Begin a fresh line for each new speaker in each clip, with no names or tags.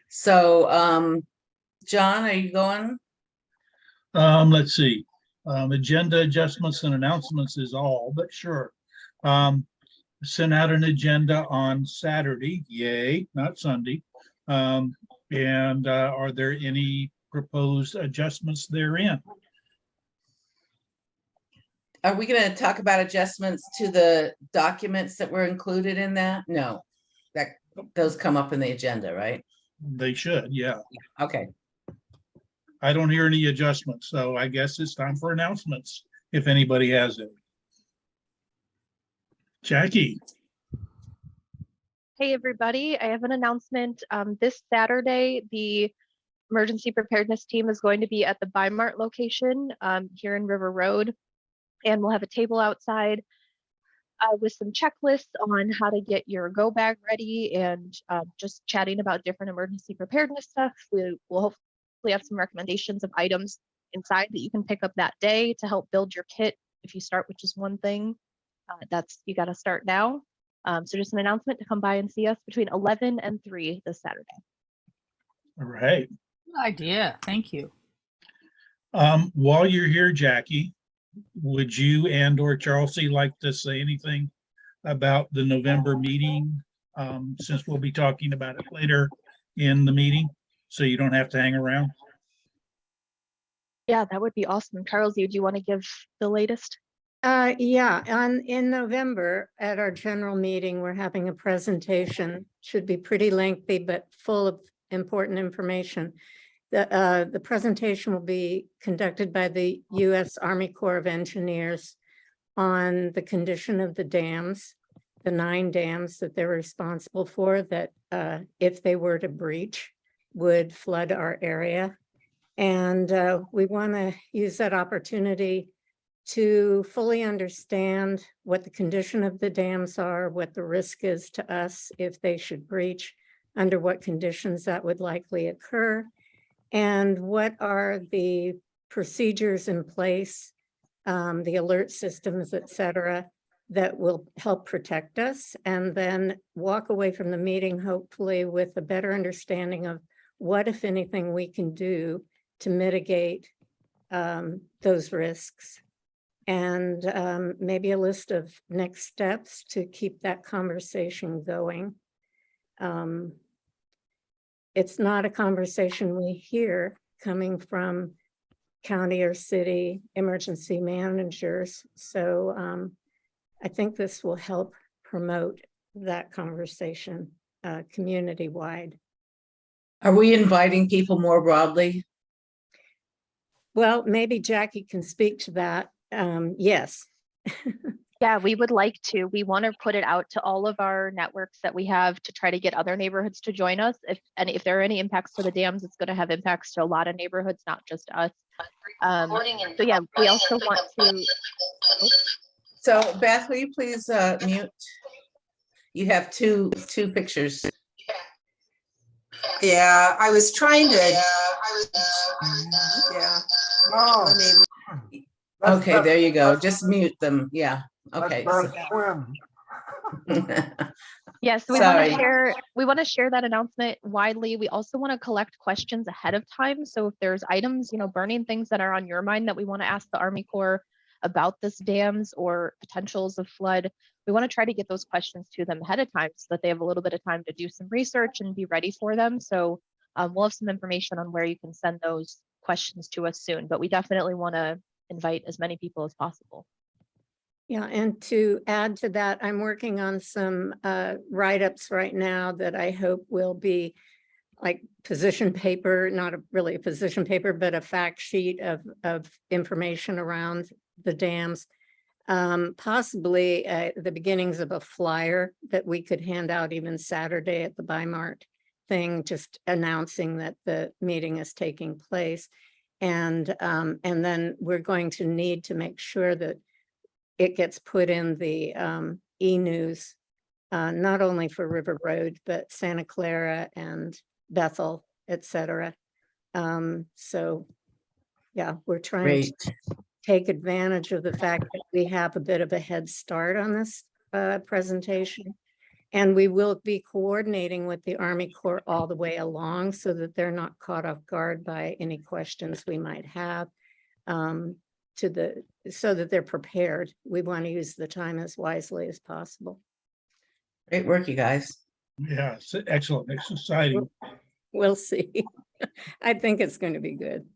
So, John, are you going?
Let's see. Agenda adjustments and announcements is all, but sure. Sent out an agenda on Saturday, yay, not Sunday. And are there any proposed adjustments therein?
Are we going to talk about adjustments to the documents that were included in that? No, those come up in the agenda, right?
They should, yeah.
Okay.
I don't hear any adjustments, so I guess it's time for announcements, if anybody has it. Jackie.
Hey, everybody. I have an announcement. This Saturday, the emergency preparedness team is going to be at the Bi-Mart location here in River Road. And we'll have a table outside with some checklists on how to get your go bag ready and just chatting about different emergency preparedness stuff. We'll hopefully have some recommendations of items inside that you can pick up that day to help build your kit. If you start with just one thing, you got to start now. So just an announcement to come by and see us between 11 and 3 this Saturday.
All right.
Good idea. Thank you.
While you're here, Jackie, would you and or Chelsea like to say anything about the November meeting? Since we'll be talking about it later in the meeting, so you don't have to hang around.
Yeah, that would be awesome. Charles, do you want to give the latest?
In November at our general meeting, we're having a presentation. Should be pretty lengthy, but full of important information. The presentation will be conducted by the U.S. Army Corps of Engineers on the condition of the dams, the 9 dams that they're responsible for, that if they were to breach, would flood our area. And we want to use that opportunity to fully understand what the condition of the dams are, what the risk is to us if they should breach, under what conditions that would likely occur, and what are the procedures in place, the alert systems, et cetera, that will help protect us, and then walk away from the meeting, hopefully, with a better understanding of what, if anything, we can do to mitigate those risks. And maybe a list of next steps to keep that conversation going. It's not a conversation we hear coming from county or city emergency managers. So I think this will help promote that conversation community-wide.
Are we inviting people more broadly?
Well, maybe Jackie can speak to that. Yes.
Yeah, we would like to. We want to put it out to all of our networks that we have to try to get other neighborhoods to join us. If there are any impacts to the dams, it's going to have impacts to a lot of neighborhoods, not just us. So yeah, we also want to.
So Beth, will you please mute? You have two pictures.
Yeah, I was trying to. Yeah. Oh.
Okay, there you go. Just mute them. Yeah. Okay.
Yes, we want to share that announcement widely. We also want to collect questions ahead of time. So if there's items, burning things that are on your mind that we want to ask the Army Corps about this dams or potentials of flood, we want to try to get those questions to them ahead of time so that they have a little bit of time to do some research and be ready for them. So we'll have some information on where you can send those questions to us soon, but we definitely want to invite as many people as possible.
Yeah, and to add to that, I'm working on some write-ups right now that I hope will be like position paper, not really a position paper, but a fact sheet of information around the dams. Possibly the beginnings of a flyer that we could hand out even Saturday at the Bi-Mart thing, just announcing that the meeting is taking place. And then we're going to need to make sure that it gets put in the e-news, not only for River Road, but Santa Clara and Bethel, et cetera. So yeah, we're trying to take advantage of the fact that we have a bit of a head start on this presentation. And we will be coordinating with the Army Corps all the way along so that they're not caught off guard by any questions we might have. So that they're prepared. We want to use the time as wisely as possible.
Great work, you guys.
Yeah, it's excellent. It's exciting.
We'll see. I think it's going to be good.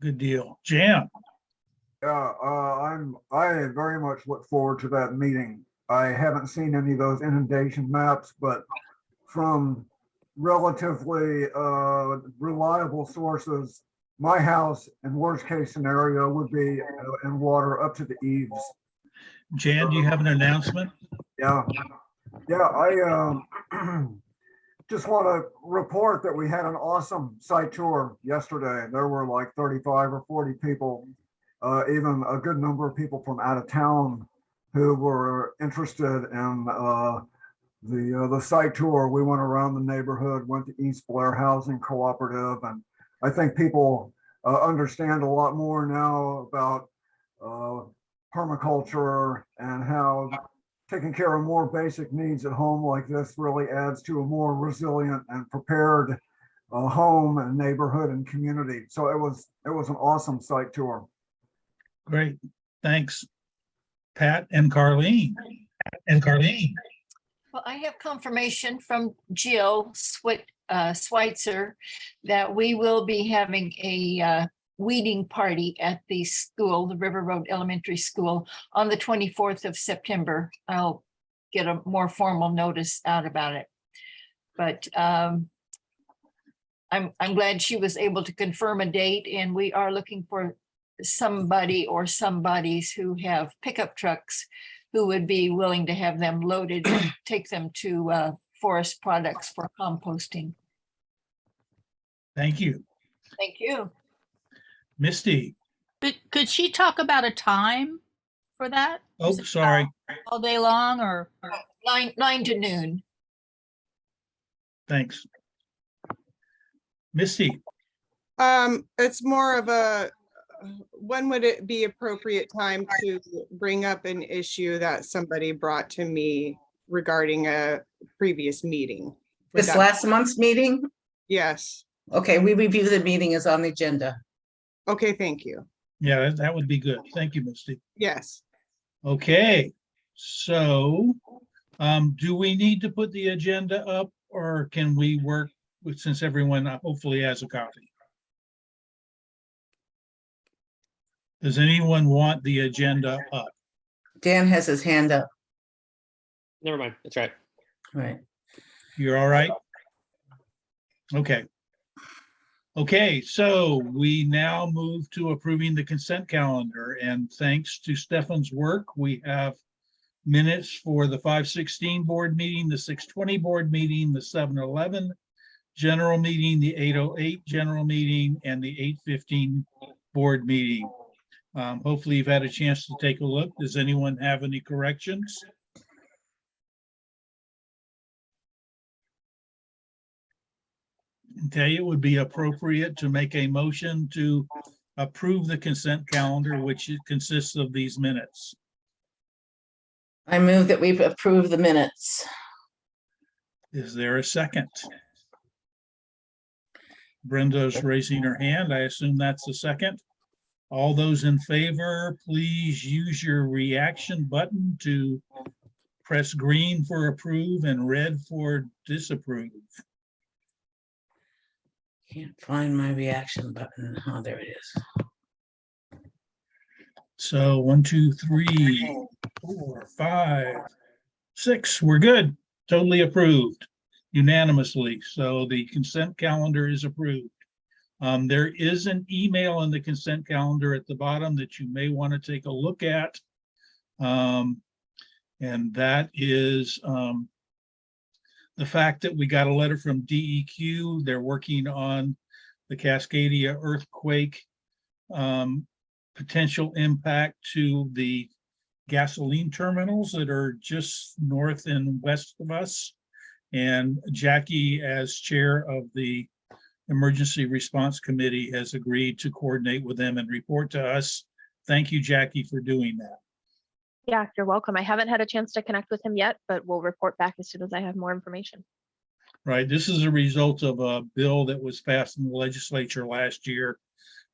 Good deal. Jan,
Yeah, I very much look forward to that meeting. I haven't seen any of those inundation maps, but from relatively reliable sources, my house in worst case scenario would be in water up to the eaves.
Jan, do you have an announcement?
Yeah, I just want to report that we had an awesome site tour yesterday. There were like 35 or 40 people, even a good number of people from out of town who were interested in the site tour. We went around the neighborhood, went to East Blair Housing Cooperative, and I think people understand a lot more now about permaculture and how taking care of more basic needs at home like this really adds to a more resilient and prepared home and neighborhood and community. So it was an awesome site tour.
Great. Thanks. Pat and Carlene.
Well, I have confirmation from Jill Schweitzer that we will be having a weeding party at the school, the River Road Elementary School, on the 24th of September. I'll get a more formal notice out about it. But I'm glad she was able to confirm a date, and we are looking for somebody or somebodies who have pickup trucks who would be willing to have them loaded and take them to Forest Products for composting.
Thank you.
Thank you.
Misty.
Could she talk about a time for that?
Oh,
Is it
sorry.
all day long or?
9 to noon.
Thanks. Misty.
It's more of a, when would it be appropriate time to bring up an issue that somebody brought to me regarding a previous meeting? Would
This
that-
last month's meeting?
Yes.
Okay, we review the meeting is on the agenda.
Okay, thank you.
Yeah, that would be good. Thank you, Misty.
Yes.
Okay, so do we need to put the agenda up, or can we work with, since everyone hopefully has a copy? Does anyone want the agenda up?
Dan has his hand up.
Never mind. That's right.
Right.
You're all right? Okay. Okay, so we now move to approving the consent calendar, and thanks to Stefan's work, we have minutes for the 5:16 board meeting, the 6:20 board meeting, the 7:11 general meeting, the 8:08 general meeting, and the 8:15 board meeting. Hopefully you've had a chance to take a look. Does anyone have any corrections? Okay, it would be appropriate to make a motion to approve the consent calendar, which consists of these minutes.
I move that we've approved the minutes.
Is there a second? Brenda's raising her hand. I assume that's the second. All those in favor, please use your reaction button to press green for approve and red for disapprove.
Can't find my reaction button. Oh, there it is.
So 1, 2, 3, 4, 5, 6, we're good. Totally approved unanimously. So the consent calendar is approved. There is an email in the consent calendar at the bottom that you may want to take a look at. And that is the fact that we got a letter from DEQ. They're working on the Cascadia earthquake potential impact to the gasoline terminals that are just north and west of us. And Jackie, as chair of the Emergency Response Committee, has agreed to coordinate with them and report to us. Thank you, Jackie, for doing that.
Yeah, you're welcome. I haven't had a chance to connect with him yet, but we'll report back as soon as I have more information.
Right, this is a result of a bill that was passed in the legislature last year.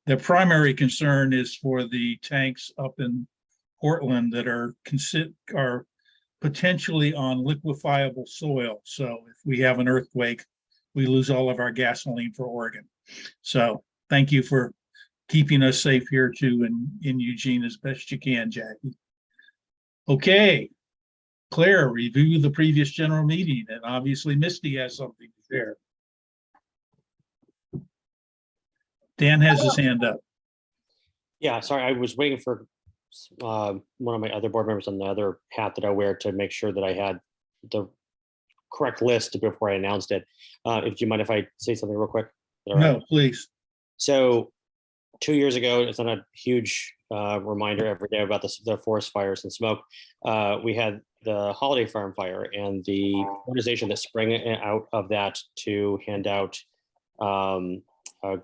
The primary concern is for the tanks up in Portland that are potentially on liquefiable soil. So if we have an earthquake, we lose all of our gasoline for Oregon. So thank you for keeping us safe here too in Eugene as best you can, Jackie. Okay, Claire, review the previous general meeting, and obviously Misty has something to share. Dan has his hand up.
Yeah, sorry, I was waiting for one of my other board members on the other hat that I wear to make sure that I had the correct list before I announced it. If you mind if I say something real quick? Is that all right?
No, please.
So 2 years ago, it's not a huge reminder every day about the forest fires and smoke. We had the Holiday Farm fire, and the organization that sprang out of that to hand out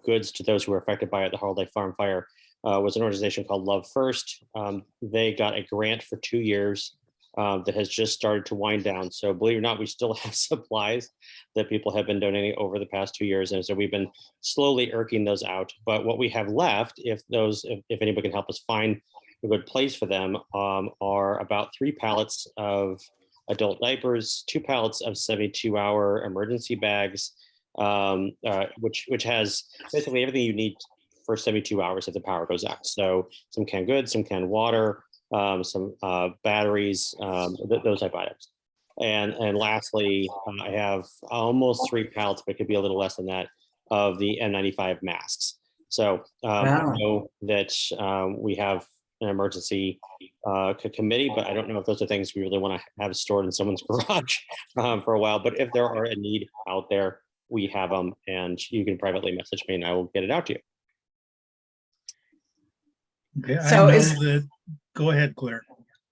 goods to those who were affected by it, the Holiday Farm fire, was an organization called Love First. They got a grant for 2 years that has just started to wind down. So believe it or not, we still have supplies that people have been donating over the past 2 years. And so we've been slowly irking those out. But what we have left, if anybody can help us find a good place for them, are about 3 pallets of adult diapers, 2 pallets of 72-hour emergency bags, which has basically everything you need for 72 hours if the power goes out. So some canned goods, some canned water, some batteries, those type of items. And lastly, I have almost 3 pallets, but it could be a little less than that, of the N95 masks. So I know that we have an emergency committee, but I don't know if those are things we really want to have stored in someone's garage for a while. But if there are a need out there, we have them, and you can privately message me and I will get it out to you.
Okay,
So
I know that, go ahead, Claire.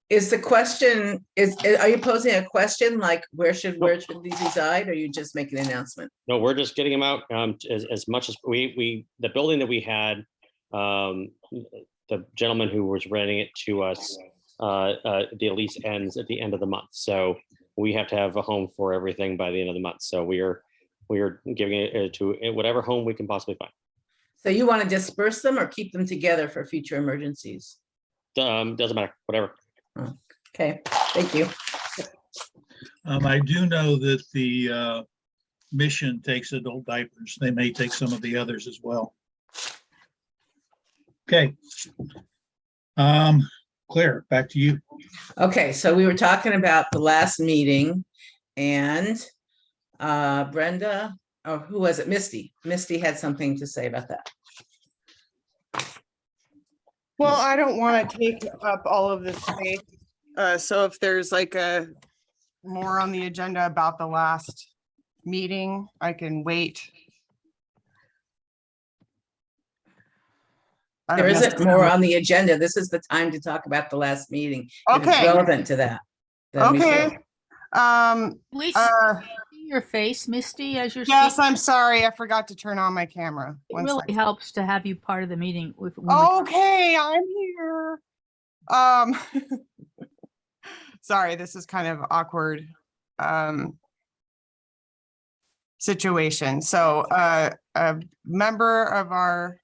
Is the question, are you posing a question like where should these reside? Or are you just making an announcement?
No, we're just getting them out as much as the building that we had, the gentleman who was renting it to us, the lease ends at the end of the month. So we have to have a home for everything by the end of the month. So we are giving it to whatever home we can possibly find.
So you want to disperse them or keep them together for future emergencies?
Doesn't matter, whatever.
Okay, thank you.
I do know that the mission takes adult diapers. They may take some of the others as well. Okay. Claire, back to you.
Okay, so we were talking about the last meeting, and Brenda, or who was it? Misty. Misty had something to say about that.
Well, I don't want to take up all of this space. So if there's like a more on the agenda about the last meeting, I can wait. I
There
don't know.
isn't more on the agenda. This is the time to talk about the last meeting. If it's
Okay.
relevant to that. then we
Okay.
should.
At least see your face, Misty, as you're
Yes,
speaking.
I'm sorry. I forgot to turn on my camera.
It
One
really
second.
helps to have you part of the meeting.
Okay, I'm here. Sorry, this is kind of awkward situation. So a member of our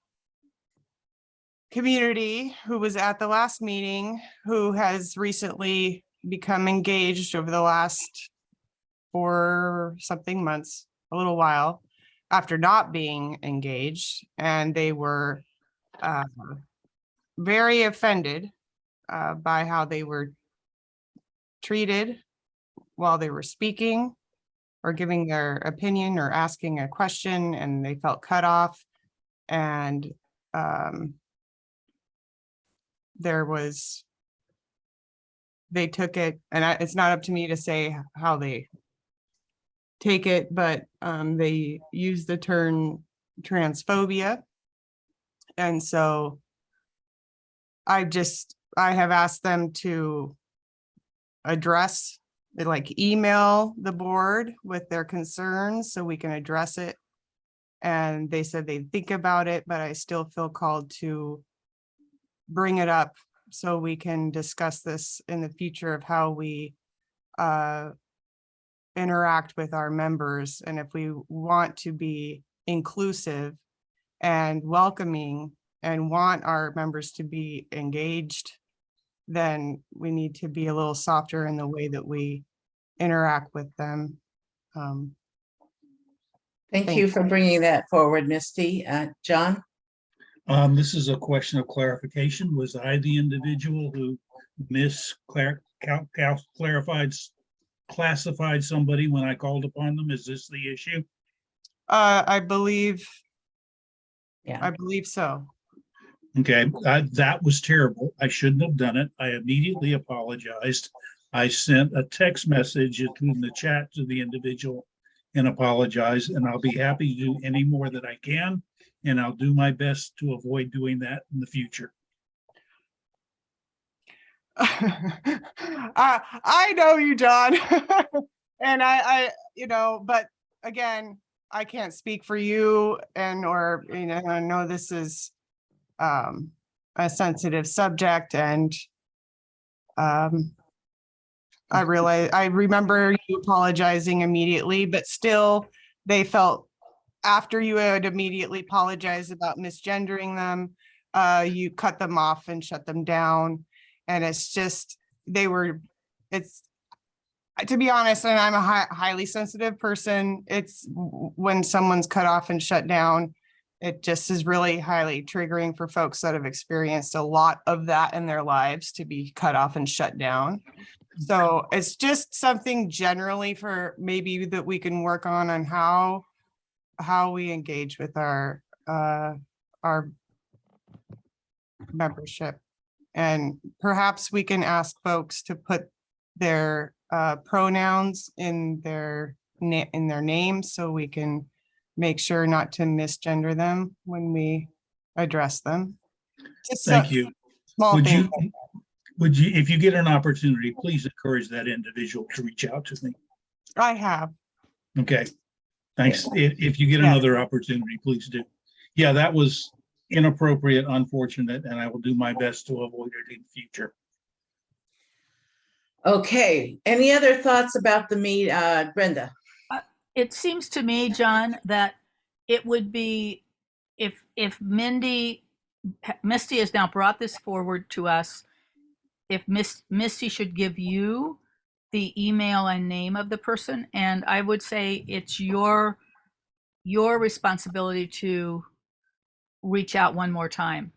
community who was at the last meeting, who has recently become engaged over the last 4 something months, a little while, after not being engaged, and they were very offended by how they were treated while they were speaking or giving their opinion or asking a question, and they felt cut off. And they took it, and it's not up to me to say how they take it, but they use the term transphobia. And so I have asked them to address, like email the board with their concerns so we can address it. And they said they'd think about it, but I still feel called to bring it up so we can discuss this in the future of how we interact with our members. And if we want to be inclusive and welcoming and want our members to be engaged, then we need to be a little softer in the way that we interact with them.
Thank
Thank
you for bringing that forward, Misty. John?
This is a question of clarification. Was I the individual who classified somebody when I called upon them? Is this the issue?
I believe
Yeah.
so.
Okay, that was terrible. I shouldn't have done it. I immediately apologized. I sent a text message in the chat to the individual and apologized, and I'll be happy to do any more that I can, and I'll do my best to avoid doing that in the future.
I know you, John. And I, but again, I can't speak for you or, I know this is a sensitive subject, and I remember you apologizing immediately, but still they felt after you had immediately apologized about misgendering them, you cut them off and shut them down. And it's just, to be honest, and I'm a highly sensitive person, it's when someone's cut off and shut down, it just is really highly triggering for folks that have experienced a lot of that in their lives, to be cut off and shut down. So it's just something generally for maybe that we can work on how we engage with our membership. And perhaps we can ask folks to put their pronouns in their names, so we can make sure not to misgender them when we address them.
Thank you.
Small things.
Would you, if you get an opportunity, please encourage that individual to reach out to me.
I have.
Okay, thanks. If you get another opportunity, please do. Yeah, that was inappropriate, unfortunate, and I will do my best to avoid it in the future.
Okay, any other thoughts about the meet, Brenda?
It seems to me, John, that it would be, if Misty has now brought this forward to us, if Misty should give you the email and name of the person, and I would say it's your responsibility to reach out one more time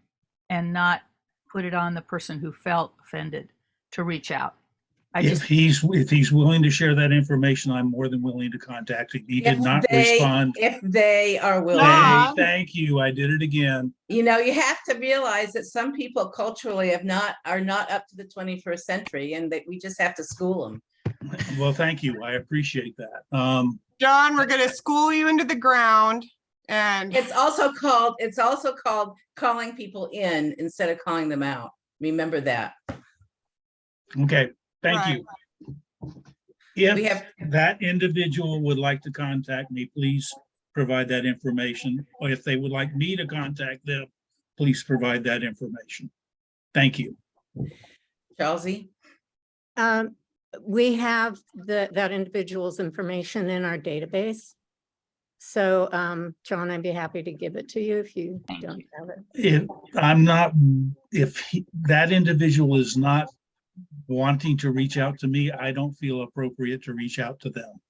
and not put it on the person who felt offended to reach out.
If he's willing to share that information, I'm more than willing to contact him. He did not respond.
If they are willing.
Hey, thank you. I did it again.
You have to realize that some people culturally are not up to the 21st century, and that we just have to school them.
Well, thank you. I appreciate that.
John, we're going to school you into the ground. And
it's also called calling people in instead of calling them out. Remember that.
Okay. Thank you. If that individual would like to contact me, please provide that information. Or if they would like me to contact them, please provide that information. Thank you.
Chelsea?
We have that individual's information in our database. So, John, I'd be happy to give it to you if you don't have it.
If that individual is not wanting to reach out to me, I don't feel appropriate to reach out to them.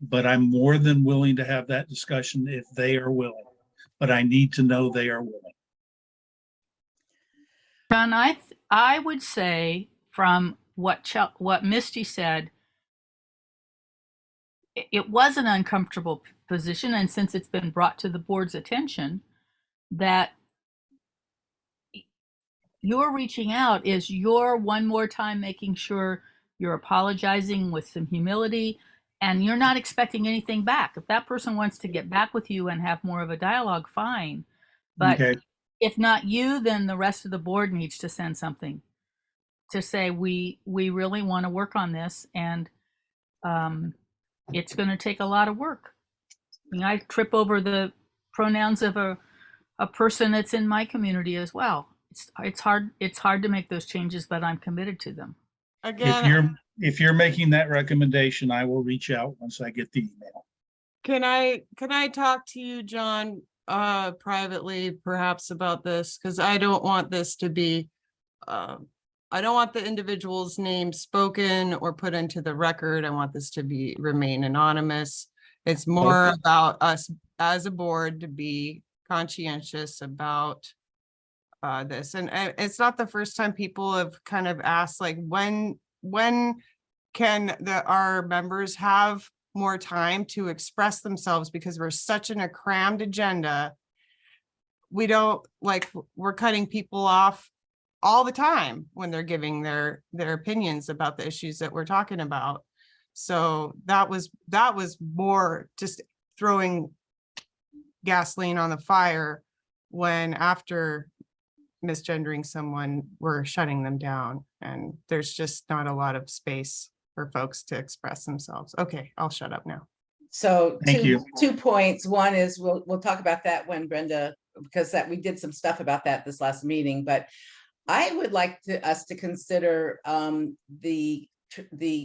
But I'm more than willing to have that discussion if they are willing. But I need to know they are willing.
John, I would say from what Misty said, it was an uncomfortable position, and since it's been brought to the board's attention, that your reaching out is your one more time making sure you're apologizing with some humility, and you're not expecting anything back. If that person wants to get back with you and have more of a dialogue, fine. But if not you, then the rest of the board needs to send something to say, we really want to work on this, and it's going to take a lot of work. I trip over the pronouns of a person that's in my community as well. it's hard to make those changes, but I'm committed to them.
If you're making that recommendation, I will reach out once I get the email.
Can I talk to you, John, privately perhaps about this? Because I don't want this to be, I don't want the individual's name spoken or put into the record. I want this to remain anonymous. It's more
Okay.
about us as a board to be conscientious about this. And it's not the first time people have kind of asked, like, when can our members have more time to express themselves, because we're such in a crammed agenda. We don't, like, we're cutting people off all the time when they're giving their opinions about the issues that we're talking about. So that was more just throwing gasoline on the fire when, after misgendering someone, we're shutting them down, and there's just not a lot of space for folks to express themselves. Okay, I'll shut up now.
So
Thank you.
2 points. One is we'll talk about that when Brenda, because we did some stuff about that this last meeting, but I would like us to consider the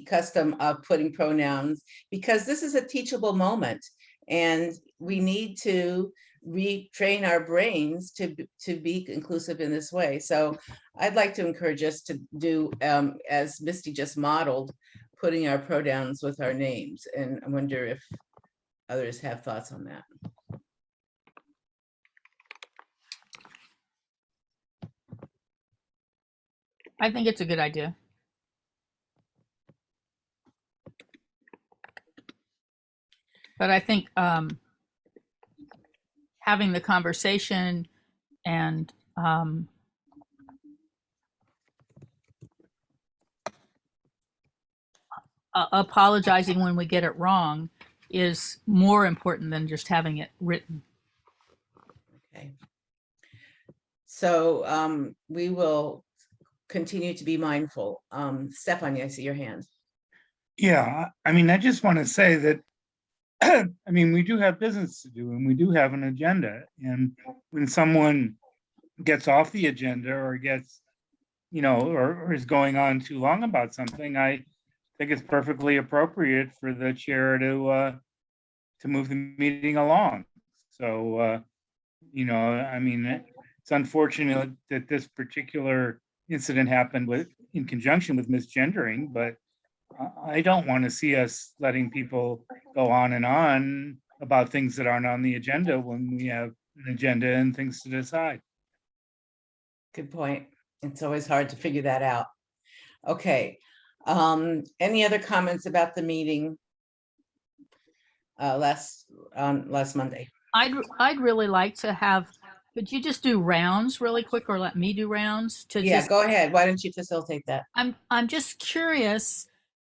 custom of putting pronouns, because this is a teachable moment and we need to retrain our brains to be inclusive in this way. So I'd like to encourage us to do, as Misty just modeled, putting our pronouns with our names. And I wonder if others have thoughts on that.
I think it's a good idea. But I think having the conversation and apologizing when we get it wrong is more important than just having it written.
Okay. So we will continue to be mindful. Stephanie, I see your hand.
Yeah, I mean, I just want to say that, I mean, we do have business to do and we do have an agenda. And when someone gets off the agenda or gets, you know, or is going on too long about something, I think it's perfectly appropriate for the chair to move the meeting along. So, you know, I mean, it's unfortunate that this particular incident happened in conjunction with misgendering, but I don't want to see us letting people go on and on about things that aren't on the agenda when we have an agenda and things to decide.
Good point. It's always hard to figure that out. Okay. Any other comments about the meeting last Monday?
I'd really like to have. Could you just do rounds really quick, or let me do rounds to
Yeah,
just?
go ahead. Why don't you facilitate that?
I'm just curious.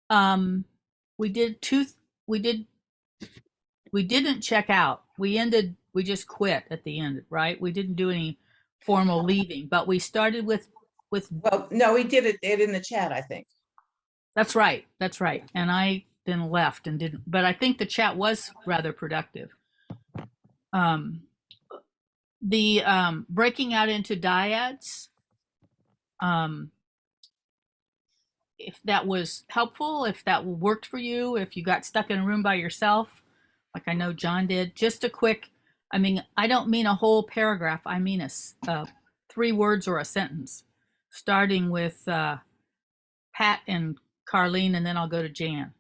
We didn't check out. We just quit at the end, right? We didn't do any formal leaving, but we started with.
Well, no, we did it in the chat, I think.
That's right. And I then left and didn't, but I think the chat was rather productive. The breaking out into dyads, if that was helpful, if that worked for you, if you got stuck in a room by yourself, like I know John did, just a quick, I mean, I don't mean a whole paragraph. I mean 3 words or a sentence, starting with Pat and Carlene, and then I'll go to Jan.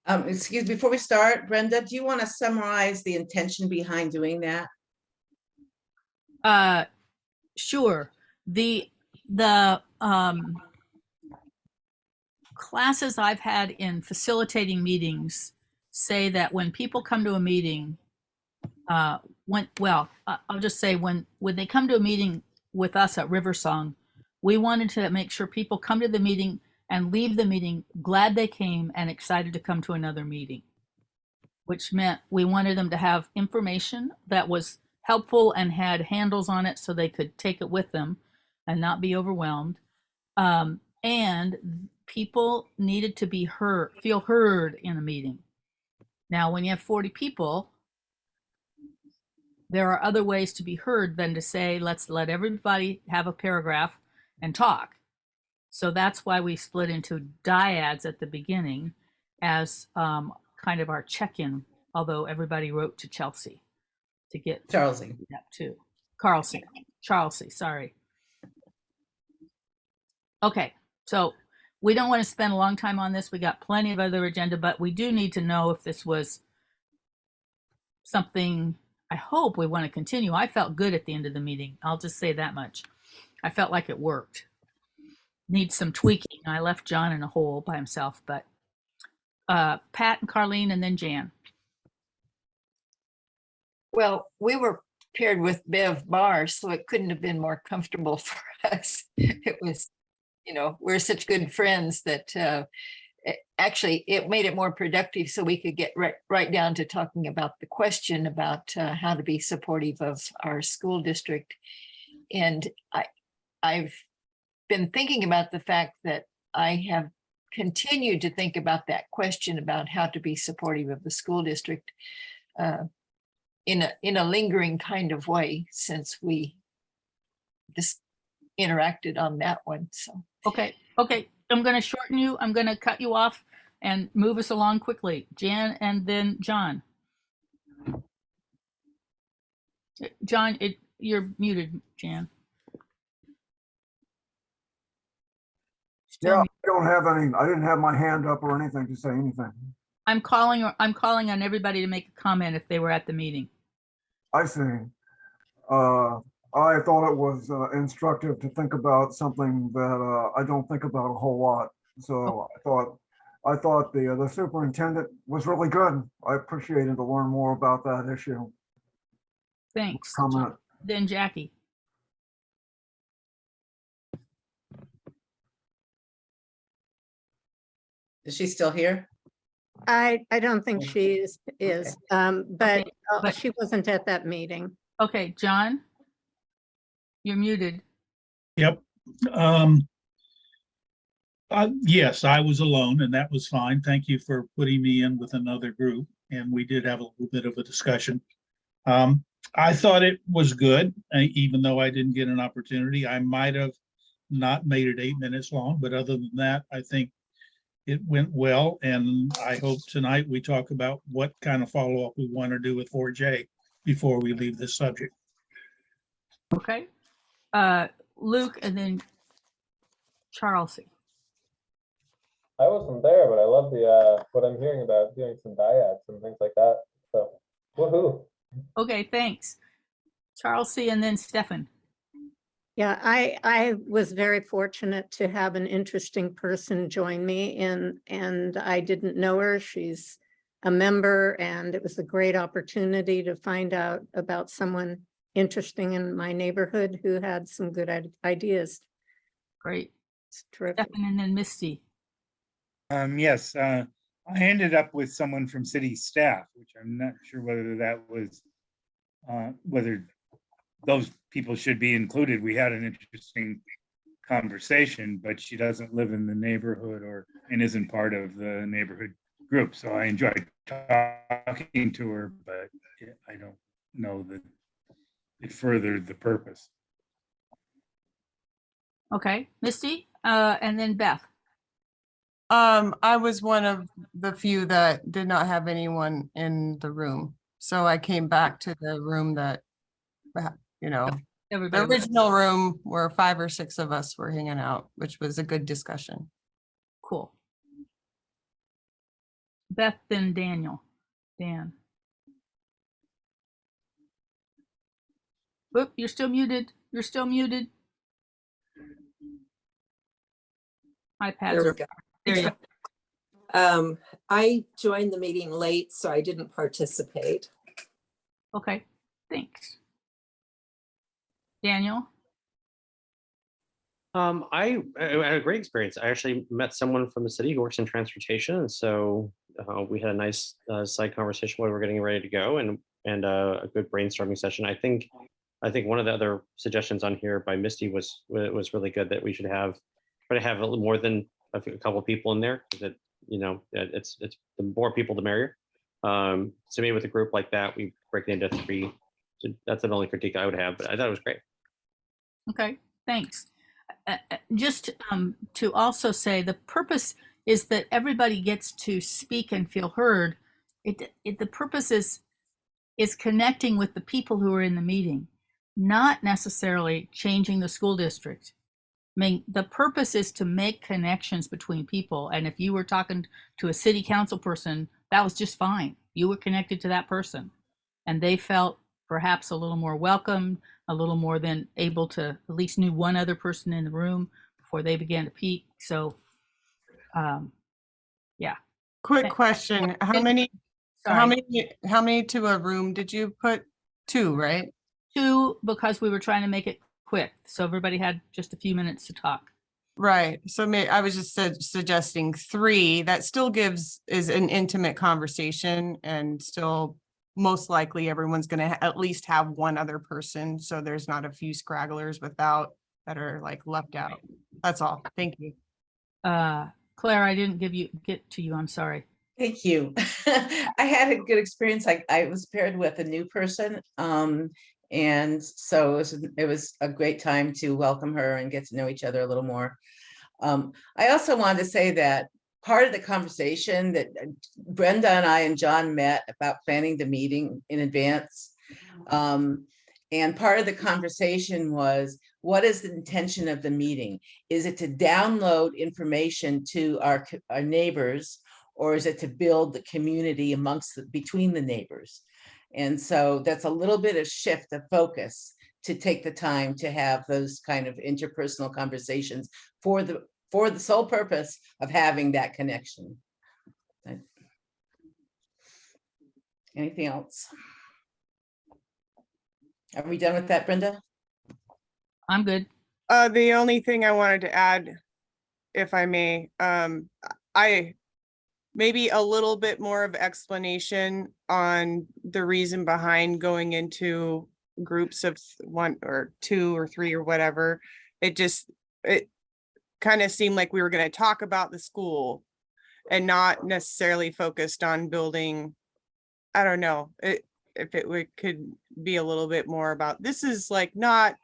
Excuse me, before we start, Brenda, do you want to summarize the intention behind doing that?
Sure. The classes I've had in facilitating meetings say that when people come to a meeting, I'll just say when they come to a meeting with us at Riversong, we wanted to make sure people come to the meeting and leave the meeting glad they came and excited to come to another meeting, which meant we wanted them to have information that was helpful and had handles on it so they could take it with them and not be overwhelmed. And people needed to be feel heard in a meeting. Now, when you have 40 people, there are other ways to be heard than to say, let's let everybody have a paragraph and talk. So that's why we split into dyads at the beginning as kind of our check-in, although everybody wrote to Chelsea to get
Charlesy.
that too. Charlesy, sorry. Okay, so we don't want to spend a long time on this. We got plenty of other agenda, but we do need to know if this was something I hope we want to continue. I felt good at the end of the meeting. I'll just say that much. I felt like it worked. Needs some tweaking. I left John in a hole by himself, but Pat and Carlene and then Jan.
Well, we were paired with Bev Barr, so it couldn't have been more comfortable for us. It was, you know, we're such good friends that actually it made it more productive so we could get right down to talking about the question about how to be supportive of our school district. And I've been thinking about the fact that I have continued to think about that question about how to be supportive of the school district in a lingering kind of way since we just interacted on that one. So
Okay, I'm going to shorten you. I'm going to cut you off and move us along quickly. Jan and then John. John, you're muted, Jan.
Yeah, I don't have any, I didn't have my hand up or anything to say anything.
I'm calling on everybody to make a comment if they were at the meeting.
I see. I thought it was instructive to think about something that I don't think about a whole lot. So I thought the superintendent was really good. I appreciated to learn more about that issue.
Thanks.
Comment.
Then Jackie.
Is she still here?
I don't think she is, but
Okay, but-
she wasn't at that meeting.
Okay, John, you're muted.
Yep. Yes, I was alone and that was fine. Thank you for putting me in with another group. And we did have a little bit of a discussion. I thought it was good, even though I didn't get an opportunity. I might have not made it 8 minutes long, but other than that, I think it went well. And I hope tonight we talk about what kind of follow-up we want to do with 4J before we leave this subject.
Okay. Luke and then Charlesy.
I wasn't there, but I love the what I'm hearing about doing some dyads and things like that. So, woohoo!
Okay, thanks. Charlesy and then Stefan.
Yeah, I was very fortunate to have an interesting person join me and I didn't know her. She's a member and it was a great opportunity to find out about someone interesting in my neighborhood who had some good ideas.
Great.
It's terrific.
Stefan and then Misty.
Yes, I ended up with someone from city staff, which I'm not sure whether that was, whether those people should be included. We had an interesting conversation, but she doesn't live in the neighborhood and isn't part of the neighborhood group. So I enjoyed talking to her, but I don't know that it furthered the purpose.
Okay, Misty, and then Beth.
I was one of the few that did not have anyone in the room. So I came back to the room that, you know, the
Everybody.
original room where 5 or 6 of us were hanging out, which was a good discussion.
Cool. Beth, then Daniel. Dan. Oop, you're still muted. You're still muted. iPad.
There we go.
There you go.
I joined the meeting late, so I didn't participate.
Okay, thanks. Daniel?
I had a great experience. I actually met someone from the city who works in transportation, and so we had a nice side conversation while we were getting ready to go, and a good brainstorming session. I think one of the other suggestions on here by Misty was really good, that we should try to have a little more than a couple of people in there. That, you know, it's the more people the merrier. So maybe with a group like that, we break it into 3 So that's the only critique I would have, but I thought it was great.
Okay, thanks. Just to also say, the purpose is that everybody gets to speak and feel heard. The purpose is connecting with the people who are in the meeting, not necessarily changing the school district. I mean, the purpose is to make connections between people. And if you were talking to a city council person, that was just fine. You were connected to that person. And they felt perhaps a little more welcome, a little more than able to at least knew one other person in the room before they began to peak. So, yeah.
Quick question, how many to a room did you put? 2, right?
2, because we were trying to make it quick. So everybody had just a few minutes to talk.
Right, so I was just suggesting 3, that still is an intimate conversation, and still most likely everyone's gonna at least have one other person, so there's not a few scragglers that are like left out. That's all, thank you.
Claire, I didn't get to you, I'm sorry.
Thank you. I had a good experience. I was paired with a new person. And so it was a great time to welcome her and get to know each other a little more. I also wanted to say that part of the conversation that Brenda and I and John met about planning the meeting in advance. And part of the conversation was, what is the intention of the meeting? Is it to download information to our neighbors, or is it to build the community between the neighbors? And so that's a little bit of shift of focus to take the time to have those kind of interpersonal conversations for the sole purpose of having that connection. Anything else? Are we done with that, Brenda?
I'm good.
The only thing I wanted to add, if I may, I maybe a little bit more of explanation on the reason behind going into groups of 1 or 2 or 3 or whatever. It kind of seemed like we were going to talk about the school and not necessarily focused on building. I don't know if could be a little bit more about, this is like not,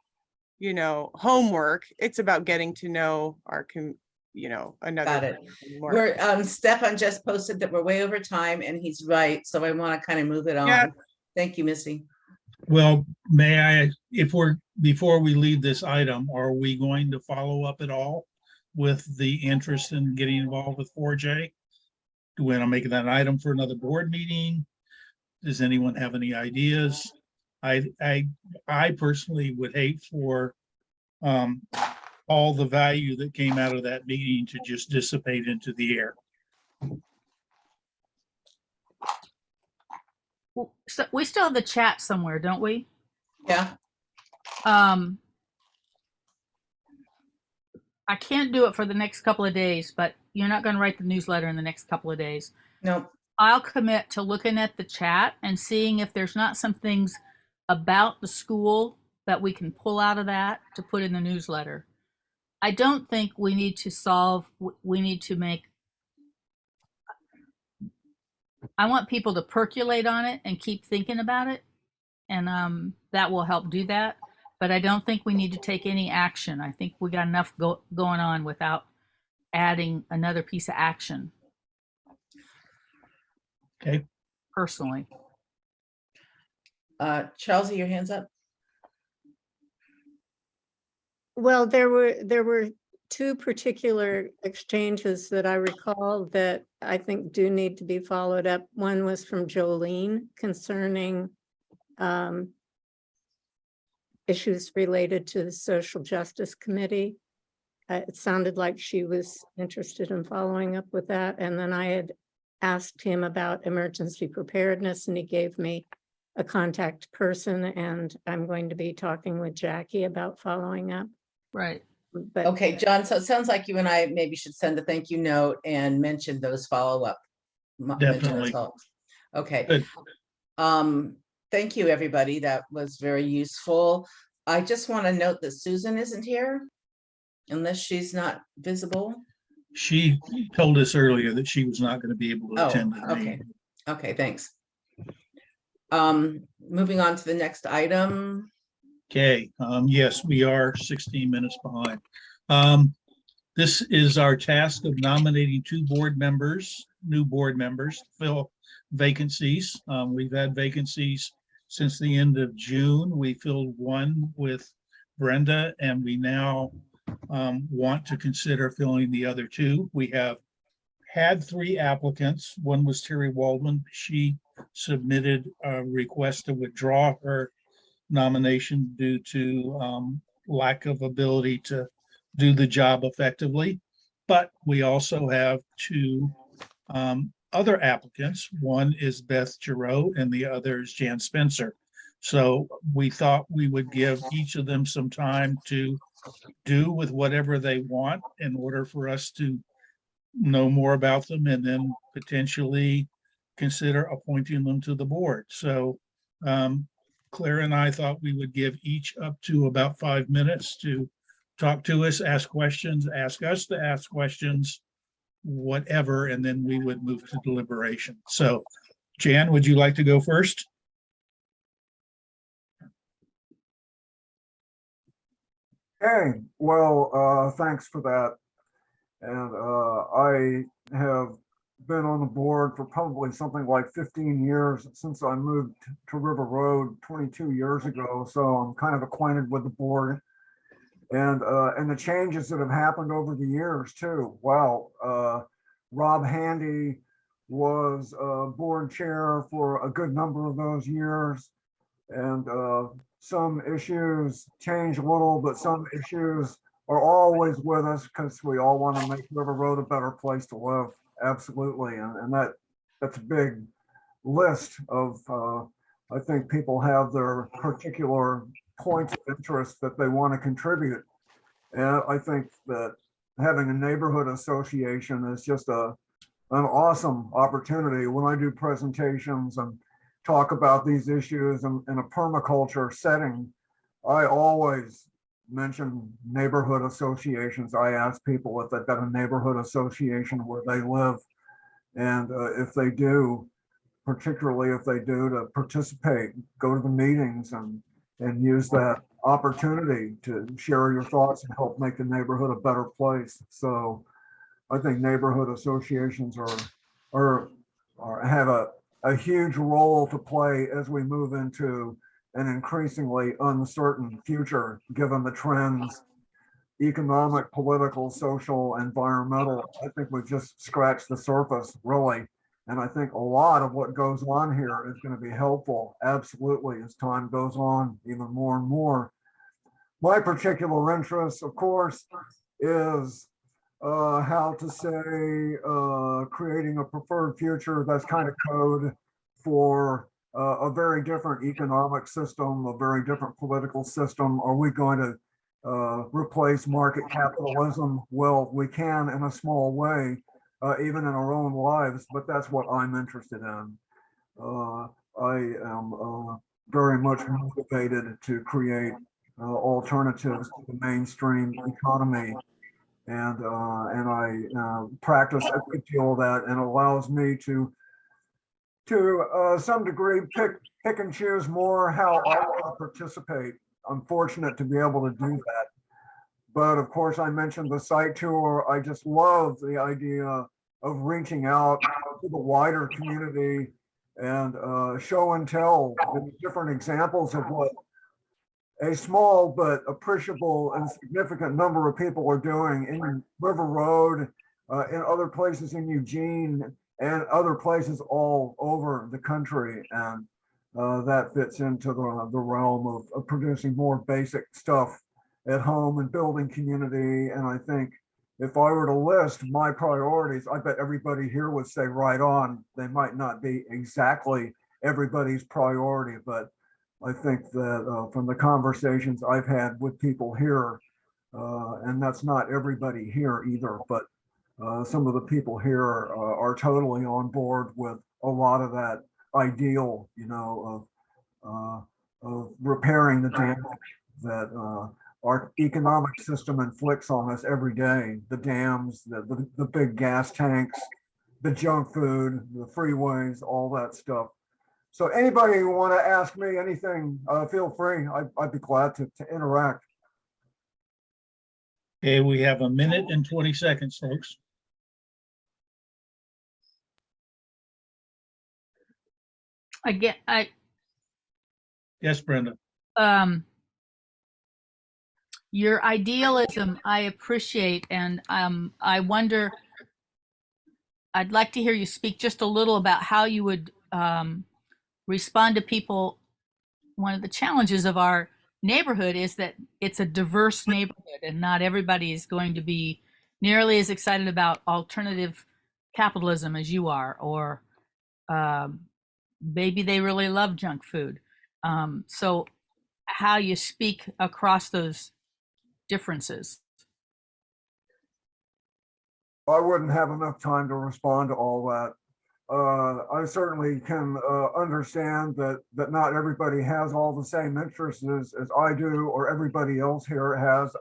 homework. It's about getting to know our another.
Got it. We're Stefan just posted that we're way over time, and he's right. So I want to kind of move it on.
Yeah.
Thank you, Missy.
Well, may I, before we leave this item, are we going to follow up at all with the interest in getting involved with 4J? Do we want to make that an item for another board meeting? Does anyone have any ideas? I personally would hate for all the value that came out of that meeting to just dissipate into the air.
So we still have the chat somewhere, don't we?
Yeah.
I can't do it for the next couple of days, but you're not going to write the newsletter in the next couple of days.
No.
I'll commit to looking at the chat and seeing if there's not some things about the school that we can pull out of that to put in the newsletter. I don't think we need to make, I want people to percolate on it and keep thinking about it. And that will help do that. But I don't think we need to take any action. I think we got enough going on without adding another piece of action.
Okay.
Personally.
Chelsea, your hands up.
Well, there were 2 particular exchanges that I recall that I think do need to be followed up. One was from Jolene concerning issues related to the Social Justice Committee. It sounded like she was interested in following up with that. And then I had asked him about emergency preparedness, and he gave me a contact person, and I'm going to be talking with Jackie about following up.
Right.
But
Okay, John, so it sounds like you and I maybe should send a thank you note and mention those follow-up.
Definitely.
Okay.
Good.
Thank you, everybody. That was very useful. I just want to note that Susan isn't here unless she's not visible.
She told us earlier that she was not going to be able to attend.
Okay. Okay, thanks. moving on to the next item.
Okay, yes, we are 16 minutes behind. This is our task of nominating two board members, new board members, to fill vacancies. We've had vacancies since the end of June. We filled one with Brenda, and we now want to consider filling the other two. We have had three applicants. One was Terry Waldman. She submitted a request to withdraw her nomination due to lack of ability to do the job effectively. But we also have two other applicants. One is Beth Giroux and the other is Jan Spencer. So we thought we would give each of them some time to do with whatever they want in order for us to know more about them and then potentially consider appointing them to the board. So Claire and I thought we would give each up to about 5 minutes to talk to us, ask questions, ask us to ask questions, whatever, and then we would move to deliberation. So Jan, would you like to go first?
Hey, well, thanks for that. And I have been on the board for probably something like 15 years since I moved to River Road 22 years ago. So I'm kind of acquainted with the board and the changes that have happened over the years too. Wow. Rob Handy was board chair for a good number of those years. And some issues change a little, but some issues are always with us because we all want to make River Road a better place to live. Absolutely. And that's a big list of, I think people have their particular points of interest that they want to contribute. And I think that having a neighborhood association is just an awesome opportunity. When I do presentations and talk about these issues in a permaculture setting, I always mention neighborhood associations. I ask people if they've got a neighborhood association where they live. And if they do, particularly if they do, to participate, go to the meetings and use that opportunity to share your thoughts and help make the neighborhood a better place. So I think neighborhood associations have a huge role to play as we move into an increasingly uncertain future, given the trends, economic, political, social, environmental. I think we've just scratched the surface, really. And I think a lot of what goes on here is going to be helpful, absolutely, as time goes on, even more and more. My particular interest, of course, is how to say creating a preferred future. That's kind of code for a very different economic system, a very different political system. Are we going to replace market capitalism? Well, we can in a small way, even in our own lives, but that's what I'm interested in. I am very much motivated to create alternatives to the mainstream economy. And I practice a good deal of that, and allows me to some degree pick and choose more how I want to participate. I'm fortunate to be able to do that. But of course, I mentioned the site tour. I just love the idea of reaching out to the wider community and show and tell the different examples of what a small but appreciable and significant number of people are doing in River Road, in other places in Eugene, and other places all over the country. And that fits into the realm of producing more basic stuff at home and building community. And I think if I were to list my priorities, I bet everybody here would say right on. They might not be exactly everybody's priority, but I think that from the conversations I've had with people here, and that's not everybody here either, but some of the people here are totally on board with a lot of that ideal, of repairing the damage that our economic system inflicts on us every day. The dams, the big gas tanks, the junk food, the freeways, all that stuff. So anybody who want to ask me anything, feel free. I'd be glad to interact.
Okay, we have a minute and 20 seconds, folks.
Again,
Yes, Brenda.
Your idealism, I appreciate, and I wonder, I'd like to hear you speak just a little about how you would respond to people. One of the challenges of our neighborhood is that it's a diverse neighborhood, and not everybody is going to be nearly as excited about alternative capitalism as you are, or maybe they really love junk food. So how you speak across those differences.
I wouldn't have enough time to respond to all that. I certainly can understand that not everybody has all the same interests as I do, or everybody else here has.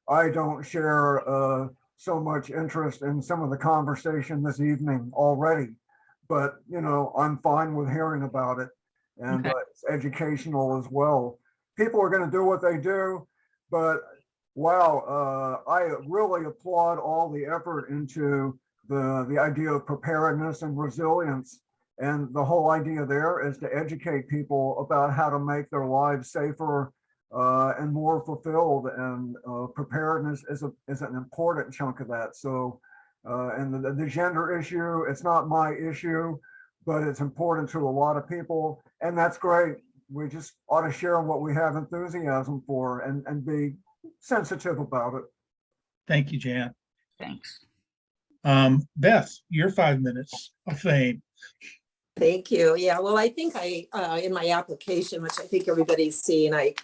I don't share so much interest in some of the conversation this evening already, but you know, I'm fine with hearing about it, and
Okay.
it's educational as well. People are going to do what they do, but wow, I really applaud all the effort into the idea of preparedness and resilience. And the whole idea there is to educate people about how to make their lives safer and more fulfilled. And preparedness is an important chunk of that. So, and the gender issue, it's not my issue, but it's important to a lot of people. And that's great. We just ought to share what we have enthusiasm for and be sensitive about it.
Thank you, Jan.
Thanks.
Beth, your 5 minutes of fame.
Thank you. Yeah, well, I think in my application, which I think everybody's seen, I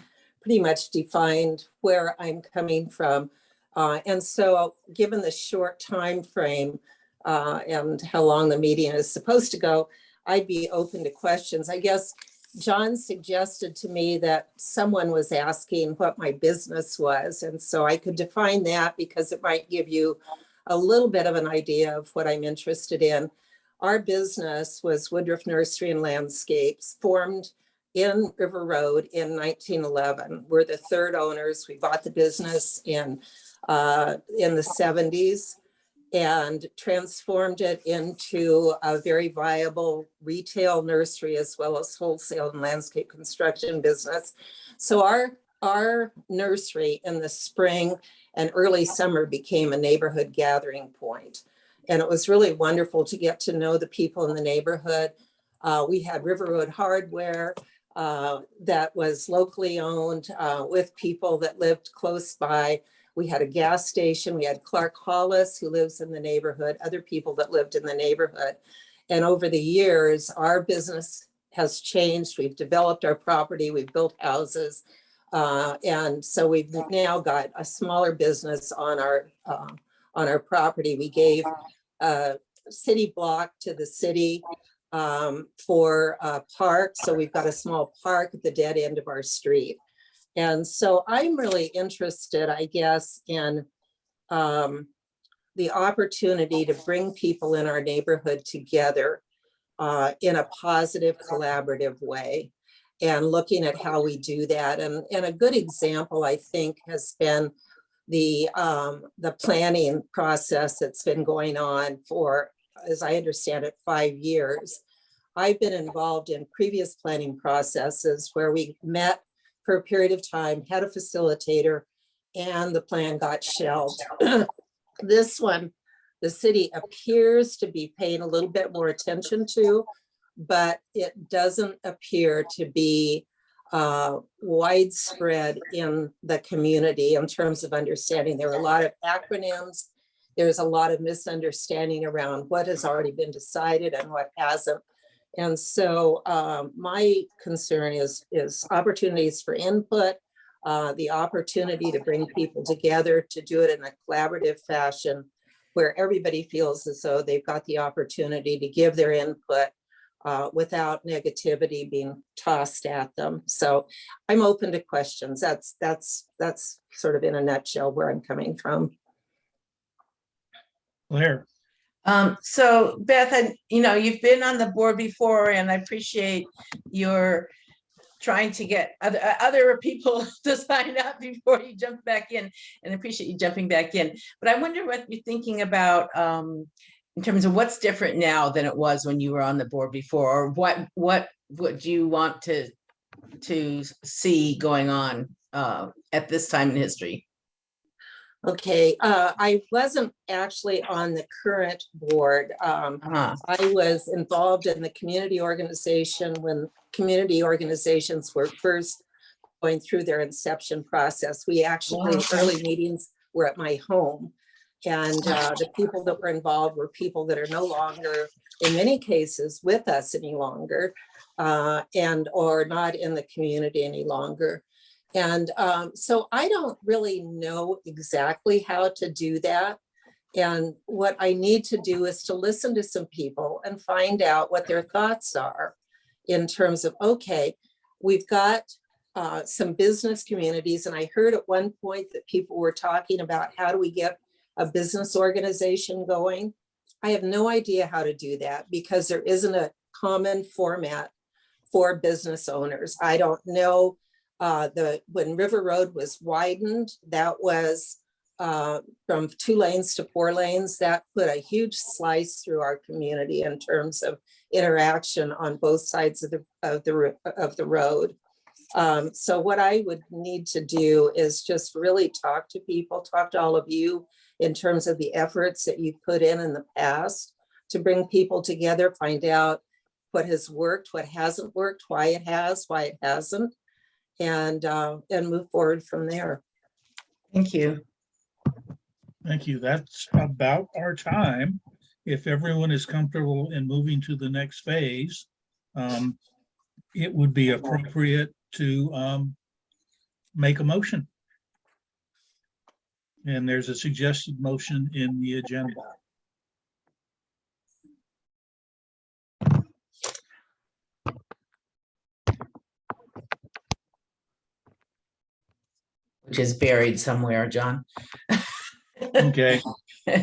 pretty much defined where I'm coming from. And so given the short time frame and how long the meeting is supposed to go, I'd be open to questions. I guess John suggested to me that someone was asking what my business was. And so I could define that because it might give you a little bit of an idea of what I'm interested in. Our business was Woodruff Nursery and Landscapes, formed in River Road in 1911. We're the third owners. We bought the business in the 70s and transformed it into a very viable retail nursery as well as wholesale and landscape construction business. So our nursery in the spring and early summer became a neighborhood gathering point. And it was really wonderful to get to know the people in the neighborhood. We had River Road Hardware that was locally owned with people that lived close by. We had a gas station. We had Clark Hollis, who lives in the neighborhood, other people that lived in the neighborhood. And over the years, our business has changed. We've developed our property. We've built houses. And so we've now got a smaller business on our property. We gave a city block to the city for a park. So we've got a small park at the dead end of our street. And so I'm really interested, I guess, in the opportunity to bring people in our neighborhood together in a positive, collaborative way, and looking at how we do that. And a good example, I think, has been the planning process that's been going on for, as I understand it, 5 years. I've been involved in previous planning processes where we met for a period of time, had a facilitator, and the plan got shelved. This one, the city appears to be paying a little bit more attention to, but it doesn't appear to be widespread in the community in terms of understanding. There are a lot of acronyms. There's a lot of misunderstanding around what has already been decided and what hasn't. And so my concern is opportunities for input, the opportunity to bring people together to do it in a collaborative fashion where everybody feels as though they've got the opportunity to give their input without negativity being tossed at them. So I'm open to questions. That's sort of in a nutshell where I'm coming from.
Claire.
So Beth, you've been on the board before, and I appreciate your trying to get other people to sign up before you jump back in, and I appreciate you jumping back in. But I wonder what you're thinking about in terms of what's different now than it was when you were on the board before, or what do you want to see going on at this time in history?
Okay, I wasn't actually on the current board.
Uh-huh.
I was involved in the community organization when community organizations were first going through their inception process. We actually,
Okay.
early meetings were at my home. And the people that were involved were people that are no longer, in many cases, with us any longer, and or not in the community any longer. And so I don't really know exactly how to do that. And what I need to do is to listen to some people and find out what their thoughts are in terms of, okay, we've got some business communities. And I heard at one point that people were talking about how do we get a business organization going. I have no idea how to do that because there isn't a common format for business owners. I don't know. When River Road was widened, that was from 2 lanes to 4 lanes. That put a huge slice through our community in terms of interaction on both sides of the road. So what I would need to do is just really talk to people, talk to all of you in terms of the efforts that you've put in the past to bring people together, find out what has worked, what hasn't worked, why it has, why it hasn't, and move forward from there.
Thank you.
Thank you. That's about our time. If everyone is comfortable in moving to the next phase, it would be appropriate to make a motion. And there's a suggested motion in the agenda.
Which is buried somewhere, John.
Okay,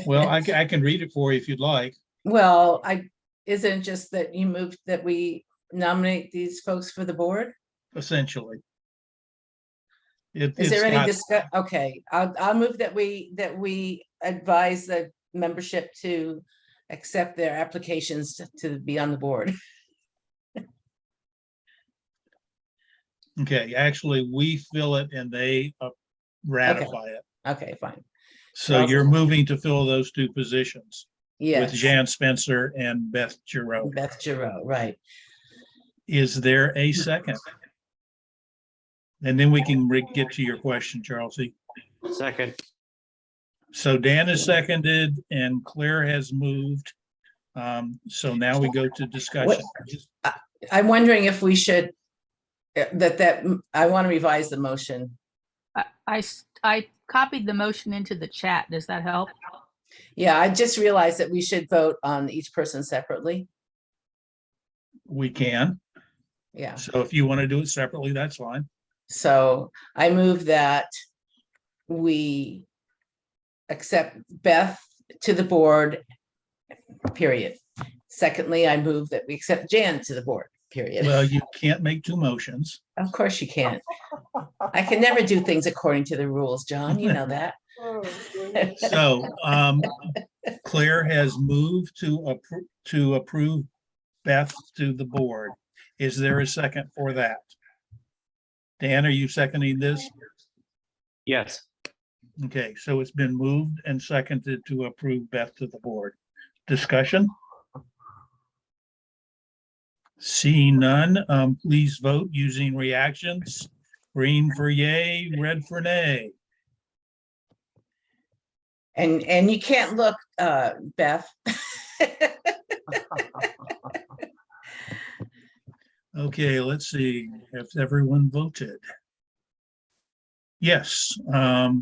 well, I can read it for you if you'd like.
Well, isn't it just that you moved that we nominate these folks for the board?
Essentially.
Is there any discuss? Okay, I'll move that we advise the membership to accept their applications to be on the board.
Okay, actually, we fill it and they ratify it.
Okay, fine.
So you're moving to fill those 2 positions with
Yes.
Jan Spencer and Beth Giroux.
Beth Giroux, right.
Is there a second? And then we can get to your question, Charles.
Second.
So Dan is seconded and Claire has moved. So now we go to discussion.
I'm wondering if we should, I want to revise the motion.
I copied the motion into the chat. Does that help?
Yeah, I just realized that we should vote on each person separately.
We can.
Yeah.
So if you want to do it separately, that's fine.
So I move that we accept Beth to the board, period. Secondly, I move that we accept Jan to the board, period.
Well, you can't make 2 motions.
Of course you can't. I can never do things according to the rules, John, you know that.
So Claire has moved to approve Beth to the board. Is there a second for that? Dan, are you seconding this?
Yes.
Okay, so it's been moved and seconded to approve Beth to the board. Discussion? Seeing none, please vote using reactions. Green for yay, red for nay.
And you can't look, Beth.
Okay, let's see if everyone voted. Yes. I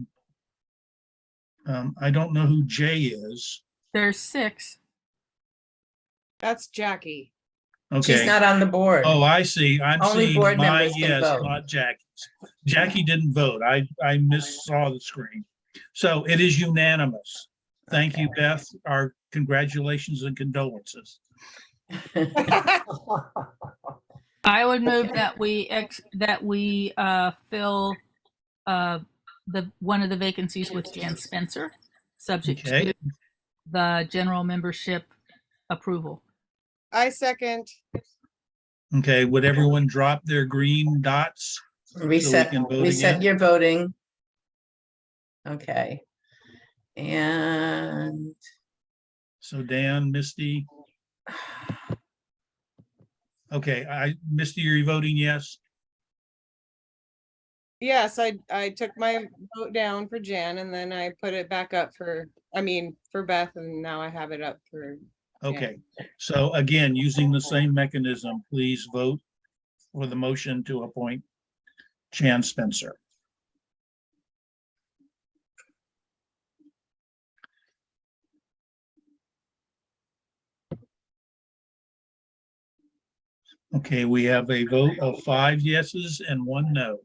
don't know who Jay is.
There's 6.
That's Jackie.
Okay.
She's not on the board.
Oh, I see. I'm
Only
seeing
board
my
members can
yes,
vote.
not Jackie's. Jackie didn't vote. I saw the screen. So it is unanimous. Thank you, Beth. Our congratulations and condolences.
I would move that we fill one of the vacancies with Jan Spencer, subject
Okay.
to the general membership approval.
I second.
Okay, would everyone drop their green dots?
Reset,
can vote
reset
again?
your voting. Okay. And
So Dan, Misty. Okay, Misty, are you voting yes?
Yes, I took my vote down for Jan and then I put it back up for Beth, and now I have it up for.
Okay, so again, using the same mechanism, please vote for the motion to appoint Jan Spencer. Okay, we have a vote of 5 yeses and 1 no.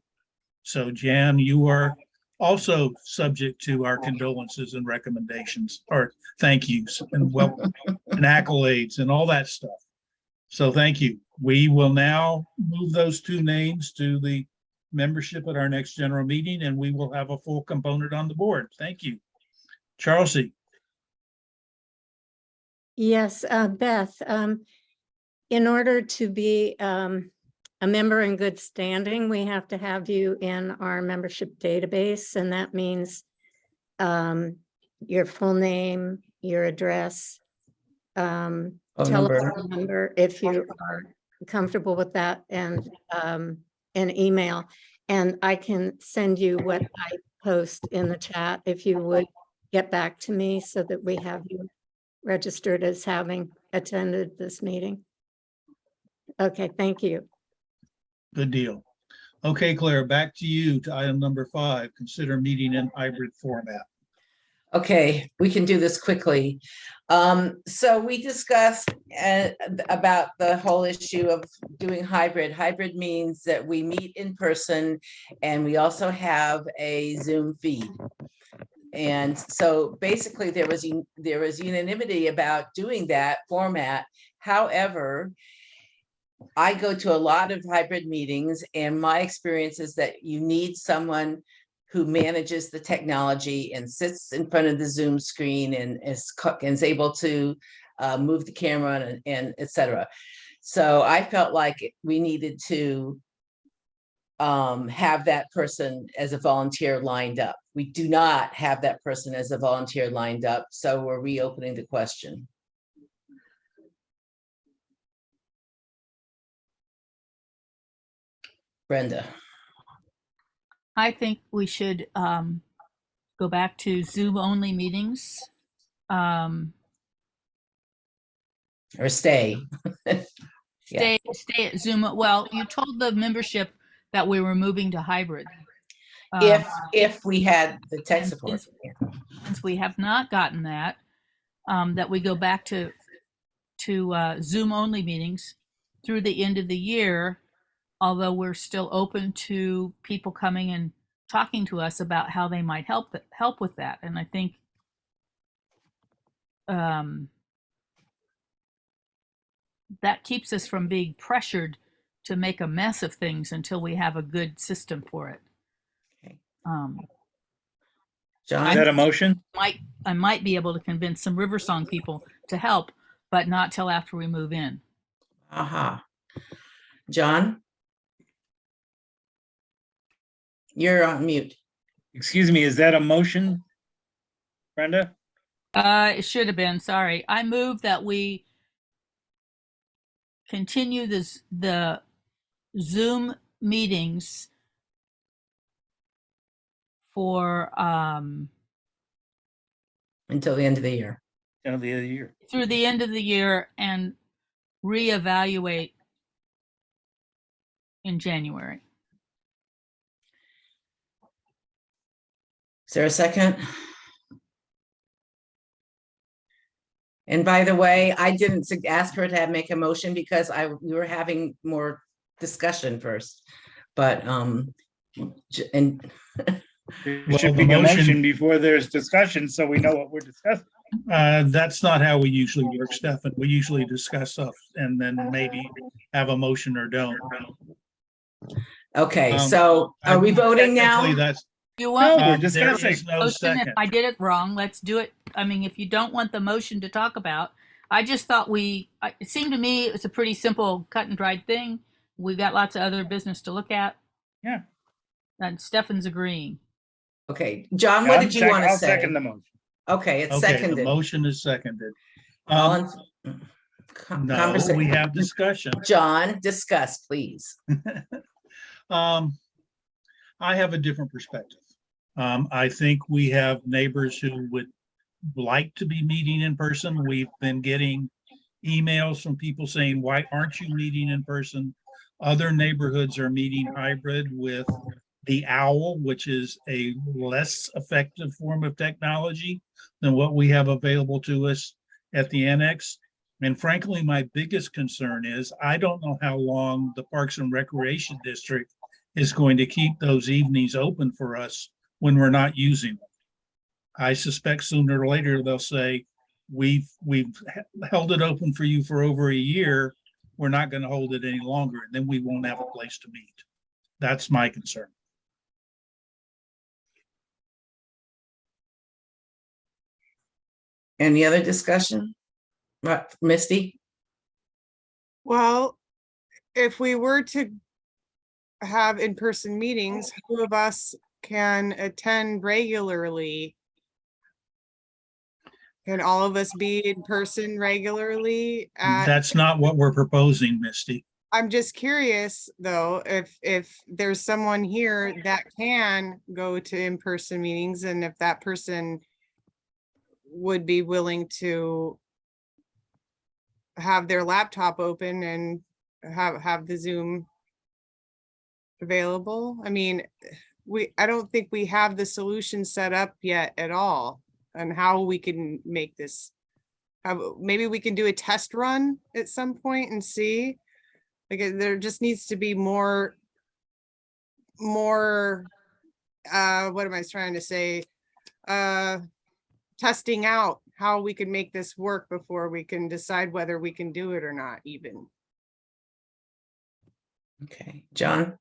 So Jan, you are also subject to our condolences and recommendations, or thank yous and welcome and accolades and all that stuff. So thank you. We will now move those 2 names to the membership at our next general meeting, and we will have a full component on the board. Thank you. Charlesy.
Yes, Beth, in order to be a member in good standing, we have to have you in our membership database, and that means your full name, your address, telephone number, if you are comfortable with that, and an email. And I can send you what I post in the chat if you would get back to me so that we have you registered as having attended this meeting. Okay, thank you.
Good deal. Okay, Claire, back to you to item number 5, consider meeting in hybrid format.
okay, we can do this quickly. So we discussed about the whole issue of doing hybrid. Hybrid means that we meet in person and we also have a Zoom feed. And so basically there was unanimity about doing that format. However, I go to a lot of hybrid meetings, and my experience is that you need someone who manages the technology and sits in front of the Zoom screen and is able to move the camera and et cetera. So I felt like we needed to have that person as a volunteer lined up. We do not have that person as a volunteer lined up, so we're reopening the question. Brenda.
I think we should go back to Zoom only meetings.
Or stay.
Stay at Zoom. Well, you told the membership that we were moving to hybrid.
If we had the tech support.
Since we have not gotten that, that we go back to Zoom only meetings through the end of the year, although we're still open to people coming and talking to us about how they might help with that. And I think that keeps us from being pressured to make a mess of things until we have a good system for it.
Okay.
Is that a motion?
I might be able to convince some Riversong people to help, but not till after we move in.
Aha. John? You're on mute.
Excuse me, is that a motion, Brenda?
It should have been, sorry. I move that we continue the Zoom meetings for
Until the end of the year.
End of the year.
through the end of the year and reevaluate in January.
Is there a second? And by the way, I didn't ask her to make a motion because we were having more discussion first. But and
There should be a motion before there's discussion, so we know what we're discussing.
That's not how we usually work, Stefan. We usually discuss stuff and then maybe have a motion or don't.
Okay,
Um,
so are we voting now?
Technically, that's,
You want
No, we're
there
discussing.
is no
motion? If
second.
I did it wrong, let's do it. I mean, if you don't want the motion to talk about, I just thought it seemed to me it was a pretty simple cut and dried thing. We've got lots of other business to look at.
Yeah.
And Stefan's agreeing.
Okay, John, what did you want to
I'll
say?
second the motion.
Okay, it's
Okay, the
seconded.
motion is seconded.
All
Um,
in-
no,
conversa-
we have discussion.
John, discuss, please.
I have a different perspective. I think we have neighbors who would like to be meeting in person. We've been getting emails from people saying, why aren't you meeting in person? Other neighborhoods are meeting hybrid with the OWL, which is a less effective form of technology than what we have available to us at the annex. And frankly, my biggest concern is I don't know how long the Parks and Recreation District is going to keep those evenings open for us when we're not using them. I suspect sooner or later they'll say, we've held it open for you for over a year. We're not going to hold it any longer, and then we won't have a place to meet. That's my concern.
Any other discussion? What, Misty?
Well, if we were to have in-person meetings, who of us can attend regularly? Can all of us be in person regularly at?
That's not what we're proposing, Misty.
I'm just curious, though, if there's someone here that can go to in-person meetings and if that person would be willing to have their laptop open and have the Zoom available. I mean, I don't think we have the solution set up yet at all on how we can make this. Maybe we can do a test run at some point and see. Like there just needs to be more, what am I trying to say? Testing out how we can make this work before we can decide whether we can do it or not even.
Okay, John?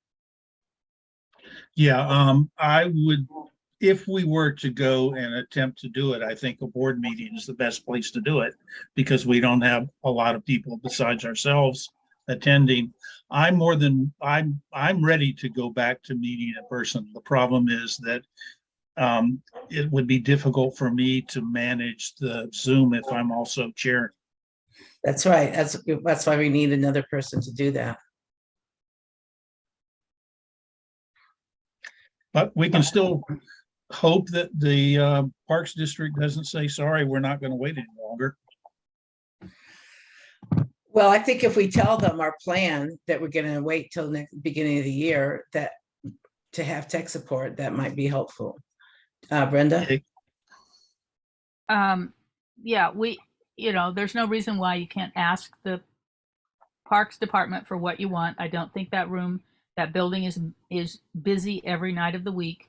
Yeah, I would, if we were to go and attempt to do it, I think a board meeting is the best place to do it because we don't have a lot of people besides ourselves attending. I'm ready to go back to meeting in person. The problem is that it would be difficult for me to manage the Zoom if I'm also chairing.
That's right. That's why we need another person to do that.
But we can still hope that the Parks District doesn't say, sorry, we're not going to wait any longer.
Well, I think if we tell them our plan that we're going to wait till the beginning of the year that to have tech support, that might be helpful. Brenda?
Okay.
Yeah, there's no reason why you can't ask the Parks Department for what you want. I don't think that building is busy every night of the week.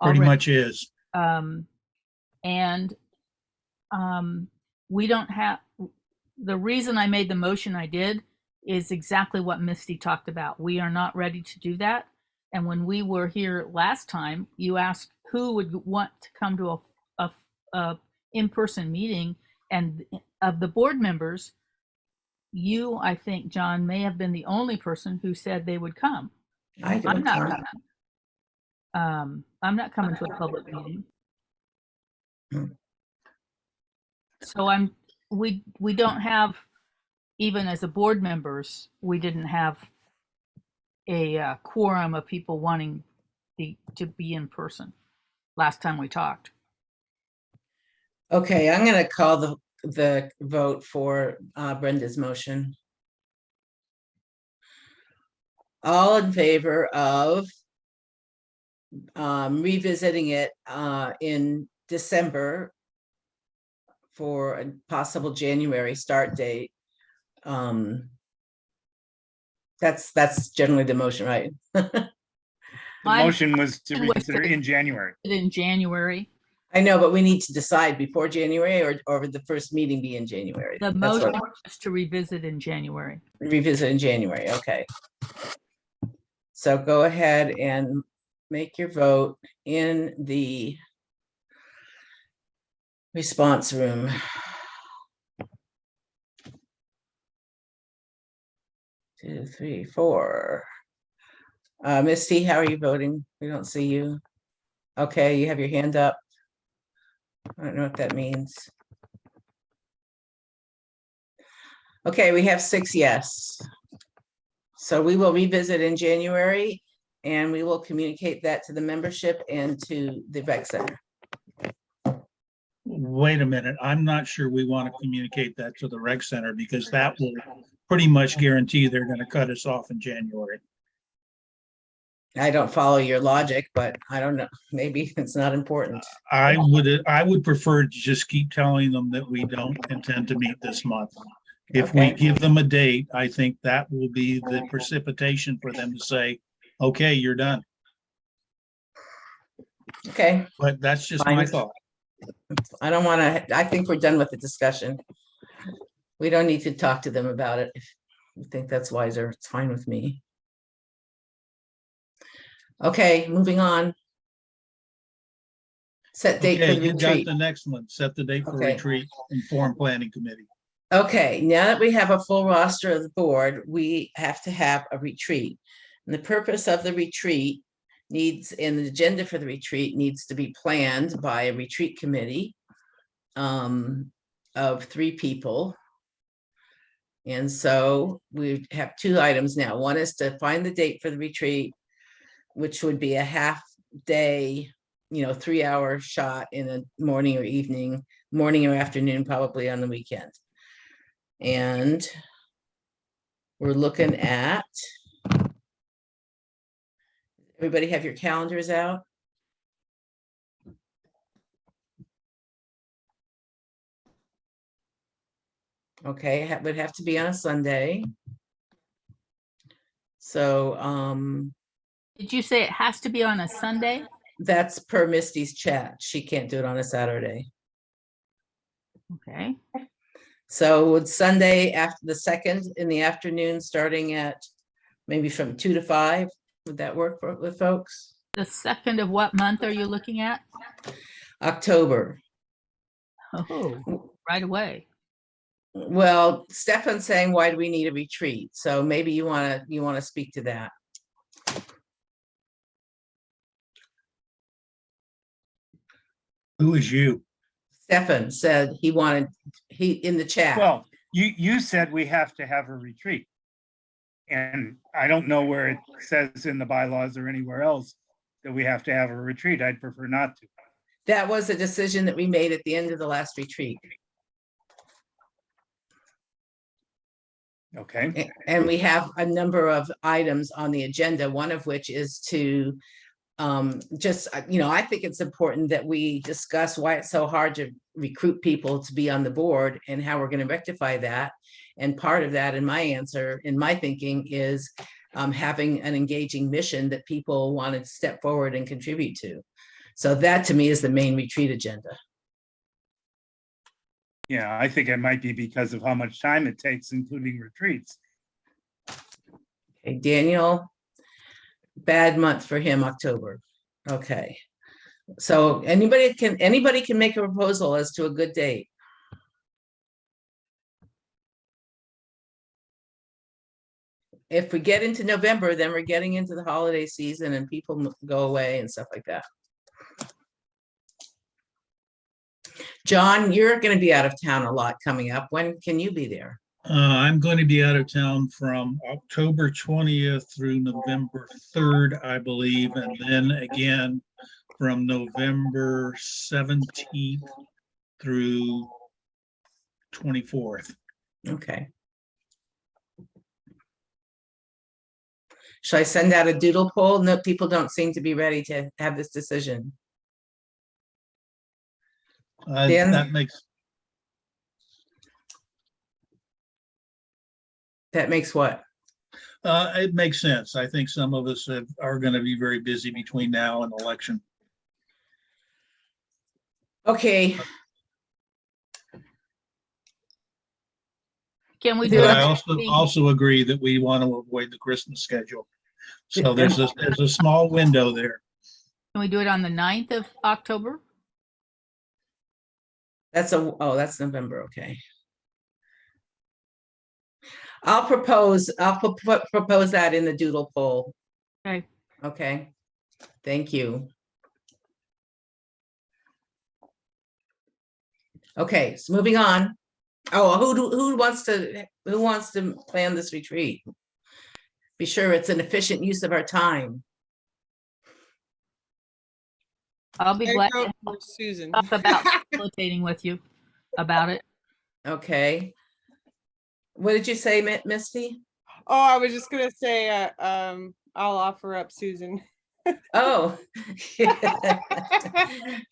Pretty
already.
much is.
We don't have, the reason I made the motion I did is exactly what Misty talked about. We are not ready to do that. And when we were here last time, you asked who would want to come to a in-person meeting, and of the board members, you, I think, John, may have been the only person who said they would come. I'm not coming. I'm not coming to a public meeting. So we don't have, even as a board members, we didn't have a quorum of people wanting to be in person last time we talked.
Okay, I'm going to call the vote for Brenda's motion. All in favor of revisiting it in December for a possible January start date. That's generally the motion, right?
The motion was to reconsider in January.
In January.
I know, but we need to decide before January or would the first meeting be in January?
The
That's
motion
what-
is to revisit in January.
Revisit in January, okay. So go ahead and make your vote in the response room. Two, three, four. Misty, how are you voting? We don't see you. Okay, you have your hand up. I don't know what that means. Okay, we have 6 yes. So we will revisit in January and we will communicate that to the membership and to the rec center.
Wait a minute, I'm not sure we want to communicate that to the rec center because that will pretty much guarantee they're going to cut us off in January.
I don't follow your logic, but I don't know, maybe it's not important.
I would prefer to just keep telling them that we don't intend to meet this month. If we
Okay.
give them a date, I think that will be the precipitation for them to say, okay, you're done.
Okay,
But that's just my
Fine.
thought.
I don't want to, I think we're done with the discussion. We don't need to talk to them about it. If you think that's wiser, it's fine with me. Okay, moving on. Set date for
Okay,
the
you got
retreat.
the next one. Set the date for
Okay.
retreat and form planning committee.
Okay, now that we have a full roster of the board, we have to have a retreat. And the purpose of the retreat needs, and the agenda for the retreat needs to be planned by a retreat committee of 3 people. And so we have 2 items now. One is to find the date for the retreat, which would be a half day, 3-hour shot in the morning or evening, morning or afternoon, probably on the weekend. And we're looking at, everybody have your calendars out? Okay, it would have to be on a Sunday. So
Did you say it has to be on a Sunday?
that's per Misty's chat. She can't do it on a Saturday.
Okay.
So would Sunday after the 2nd in the afternoon, starting at maybe from 2 to 5, would that work with folks?
The 2nd of what month are you looking at?
October.
Oh, right away.
Well, Stefan's saying, why do we need a retreat? So maybe you want to speak to that.
Who is you?
Stefan said he in the chat.
Well, you said we have to have a retreat. And I don't know where it says in the bylaws or anywhere else that we have to have a retreat. I'd prefer not to.
That was a decision that we made at the end of the last retreat.
Okay,
And we have a number of items on the agenda, one of which is to just, I think it's important that we discuss why it's so hard to recruit people to be on the board and how we're going to rectify that. And part of that, in my answer, in my thinking, is having an engaging mission that people want to step forward and contribute to. So that to me is the main retreat agenda.
yeah, I think it might be because of how much time it takes, including retreats.
Okay, Daniel, bad month for him, October. Okay. So anybody can make a proposal as to a good date. If we get into November, then we're getting into the holiday season and people go away and stuff like that. John, you're going to be out of town a lot coming up. When can you be there?
I'm going to be out of town from October 20th through November 3rd, I believe, and then again from November 17th through 24th.
Okay. Should I send out a doodle poll? No, people don't seem to be ready to have this decision. Dan?
That makes
what?
it makes sense. I think some of us are going to be very busy between now and election.
Okay,
Can we
Do
do
But
it?
I
on
also
the-
also agree that we want to avoid the Christmas schedule. So there's a small window there.
Can we do it on the 9th of October?
that's that's November, okay. I'll propose that in the doodle poll.
Okay.
Okay, thank you. Okay, so moving on. Oh, who wants to plan this retreat? Be sure it's an efficient use of our time.
I'll be
I
glad
vote
to
for Susan.
talk about facilitating with you about it.
Okay. What did you say, Misty?
Oh, I was just gonna say, I'll offer up Susan.
Oh.
She's not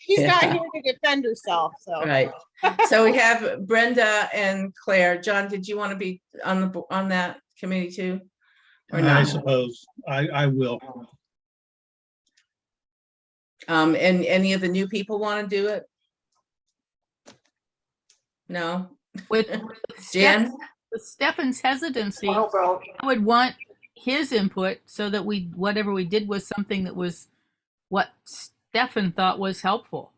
Yeah.
here to defend herself, so.
Right. So we have Brenda and Claire. John, did you want to be on that committee too? Or
I
not?
suppose I will.
And any of the new people want to do it? No?
With
Jan?
Stefan's hesitancy,
I'll help out.
I would want his input so that whatever we did was something that was what Stefan thought was helpful.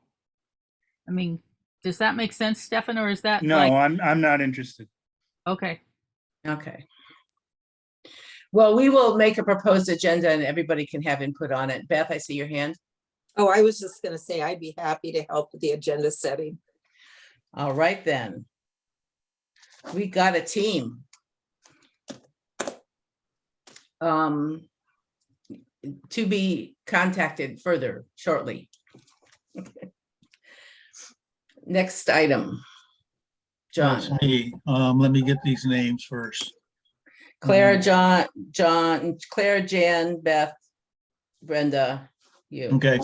I mean, does that make sense, Stefan, or is that
No,
like,
I'm not interested.
okay?
Okay. Well, we will make a proposed agenda and everybody can have input on it. Beth, I see your hand.
Oh, I was just gonna say, I'd be happy to help with the agenda setting.
All right, then. We got a team. To be contacted further shortly. Next item.
That's
John,
me. Let me get these names first.
Claire, John, Claire, Jan, Beth, Brenda, you.
Okay,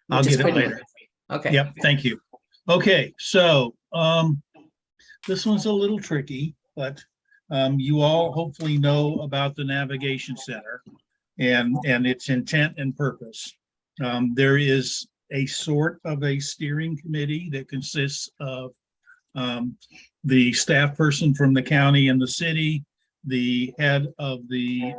I'll
Which is
get it
pretty-
later.
Okay.
Yep, thank you. Okay, so this one's a little tricky, but you all hopefully know about the Navigation Center and its intent and purpose. There is a sort of a steering committee that consists of the staff person from the county and the city, the head of the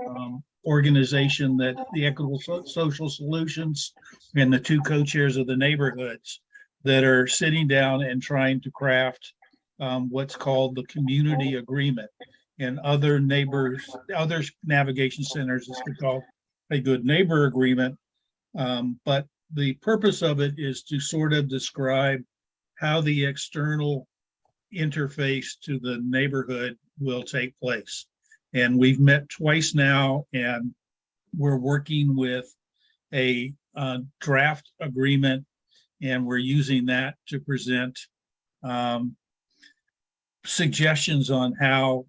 organization that the Equitable Social Solutions, and the two co-chairs of the neighborhoods that are sitting down and trying to craft what's called the community agreement. And other navigation centers, it's called a good neighbor agreement. But the purpose of it is to sort of describe how the external interface to the neighborhood will take place. And we've met twice now, and we're working with a draft agreement, and we're using that to present suggestions on how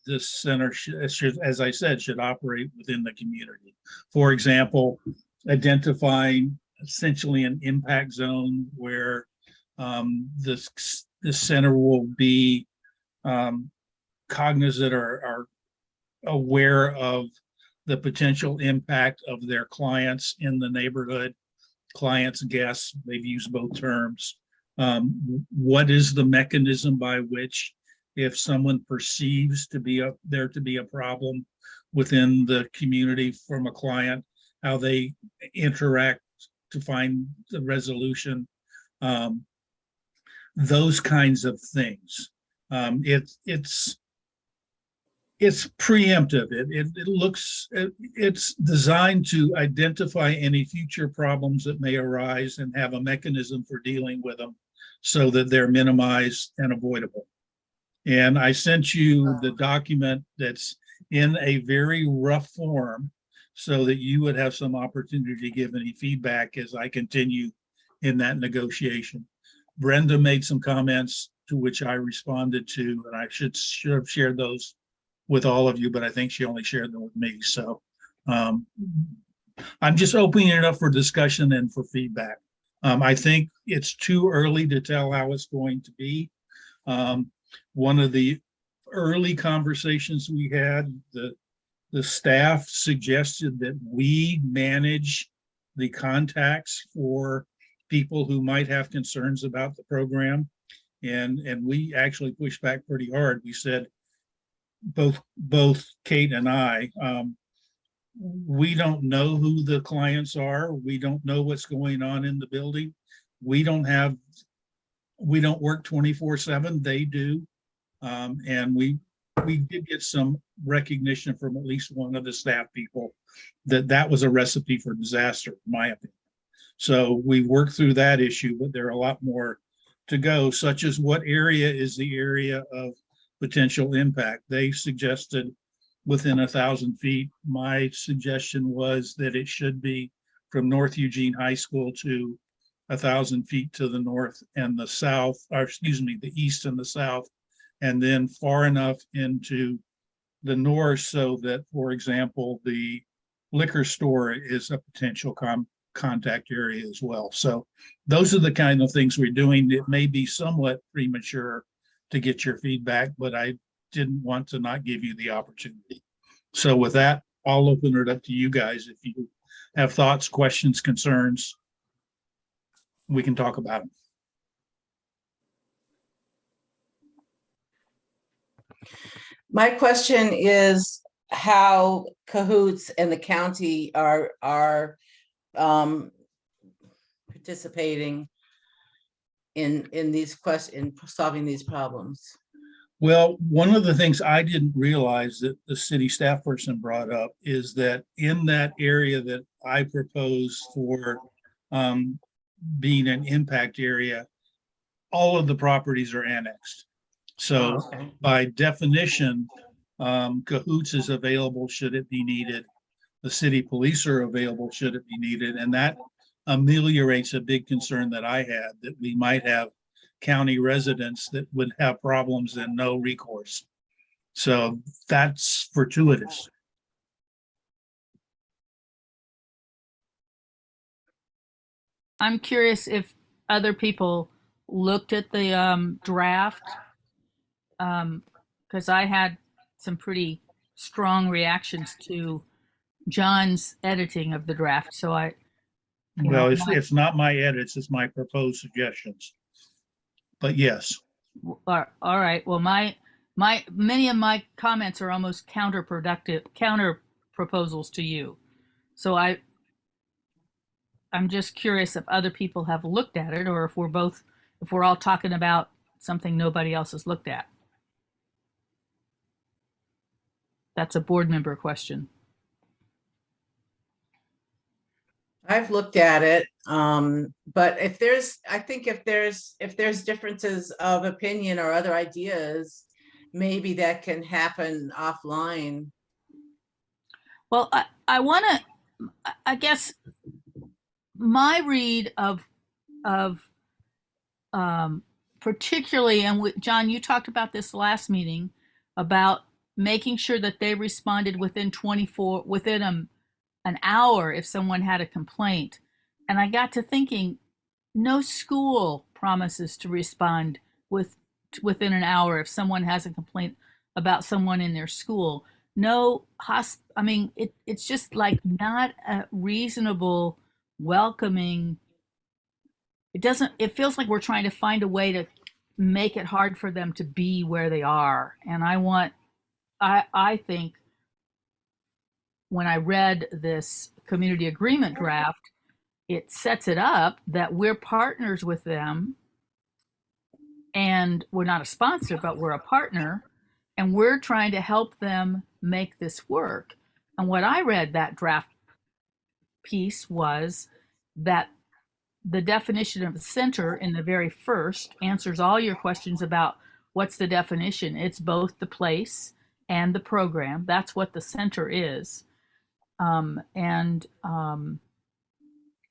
this center should, as I said, should operate within the community. For example, identifying essentially an impact zone where this center will be cognizant or are aware of the potential impact of their clients in the neighborhood. Clients, guests, they've used both terms. What is the mechanism by which, if someone perceives there to be a problem within the community from a client, how they interact to find the resolution, those kinds of things. It's preemptive. It's designed to identify any future problems that may arise and have a mechanism for dealing with them so that they're minimized and avoidable. And I sent you the document that's in a very rough form so that you would have some opportunity to give any feedback as I continue in that negotiation. Brenda made some comments to which I responded to, and I should have shared those with all of you, but I think she only shared them with me. So I'm just opening it up for discussion and for feedback. I think it's too early to tell how it's going to be. One of the early conversations we had, the staff suggested that we manage the contacts for people who might have concerns about the program. And we actually pushed back pretty hard. We said, both Kate and I, we don't know who the clients are. We don't know what's going on in the building. We don't work 24/7. They do. And we did get some recognition from at least one of the staff people that was a recipe for disaster, in my opinion. So we worked through that issue, but there are a lot more to go, such as what area is the area of potential impact. They suggested within 1,000 feet. My suggestion was that it should be from North Eugene High School to 1,000 feet to the north and the south, or excuse me, the east and the south, and then far enough into the north so that, for example, the liquor store is a potential contact area as well. So those are the kind of things we're doing. It may be somewhat premature to get your feedback, but I didn't want to not give you the opportunity. So with that, I'll open it up to you guys. If you have thoughts, questions, concerns, we can talk about them.
My question is how Cahoots and the county are participating in these in solving these problems.
Well, one of the things I didn't realize that the city staff person brought up is that in that area that I proposed for being an impact area, all of the properties are annexed. So
Okay.
by definition, Cahoots is available should it be needed. The city police are available should it be needed. And that ameliorates a big concern that I had, that we might have county residents that would have problems and no recourse. So that's fortuitous.
I'm curious if other people looked at the draft, because I had some pretty strong reactions to John's editing of the draft. So
Well, it's not my edits, it's my proposed suggestions. But yes.
All right. Well, many of my comments are almost counterproductive, counter proposals to you. So I'm just curious if other people have looked at it, or if we're all talking about something nobody else has looked at. That's a board member question.
I've looked at it, but I think if there's differences of opinion or other ideas, maybe that can happen offline.
Well, I guess my read of particularly, and John, you talked about this last meeting about making sure that they responded within an hour if someone had a complaint. And I got to thinking, no school promises to respond within an hour if someone has a complaint about someone in their school. No, I mean, it's just like not a reasonable, welcoming. It feels like we're trying to find a way to make it hard for them to be where they are. And I think when I read this community agreement draft, it sets it up that we're partners with them, and we're not a sponsor, but we're a partner, and we're trying to help them make this work. And what I read that draft piece was that the definition of a center in the very first answers all your questions about what's the definition. It's both the place and the program. That's what the center is.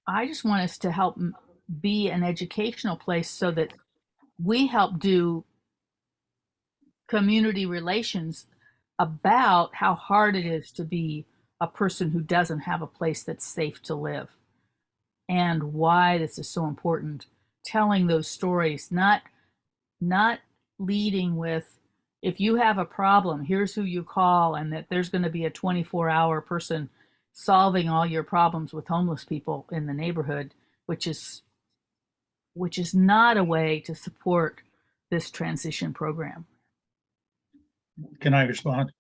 I just want us to help be an educational place so that we help do community relations about how hard it is to be a person who doesn't have a place that's safe to live, and why this is so important. Telling those stories, not leading with, if you have a problem, here's who you call, and that there's going to be a 24-hour person solving all your problems with homeless people in the neighborhood, which is not a way to support this transition program.
Can I respond?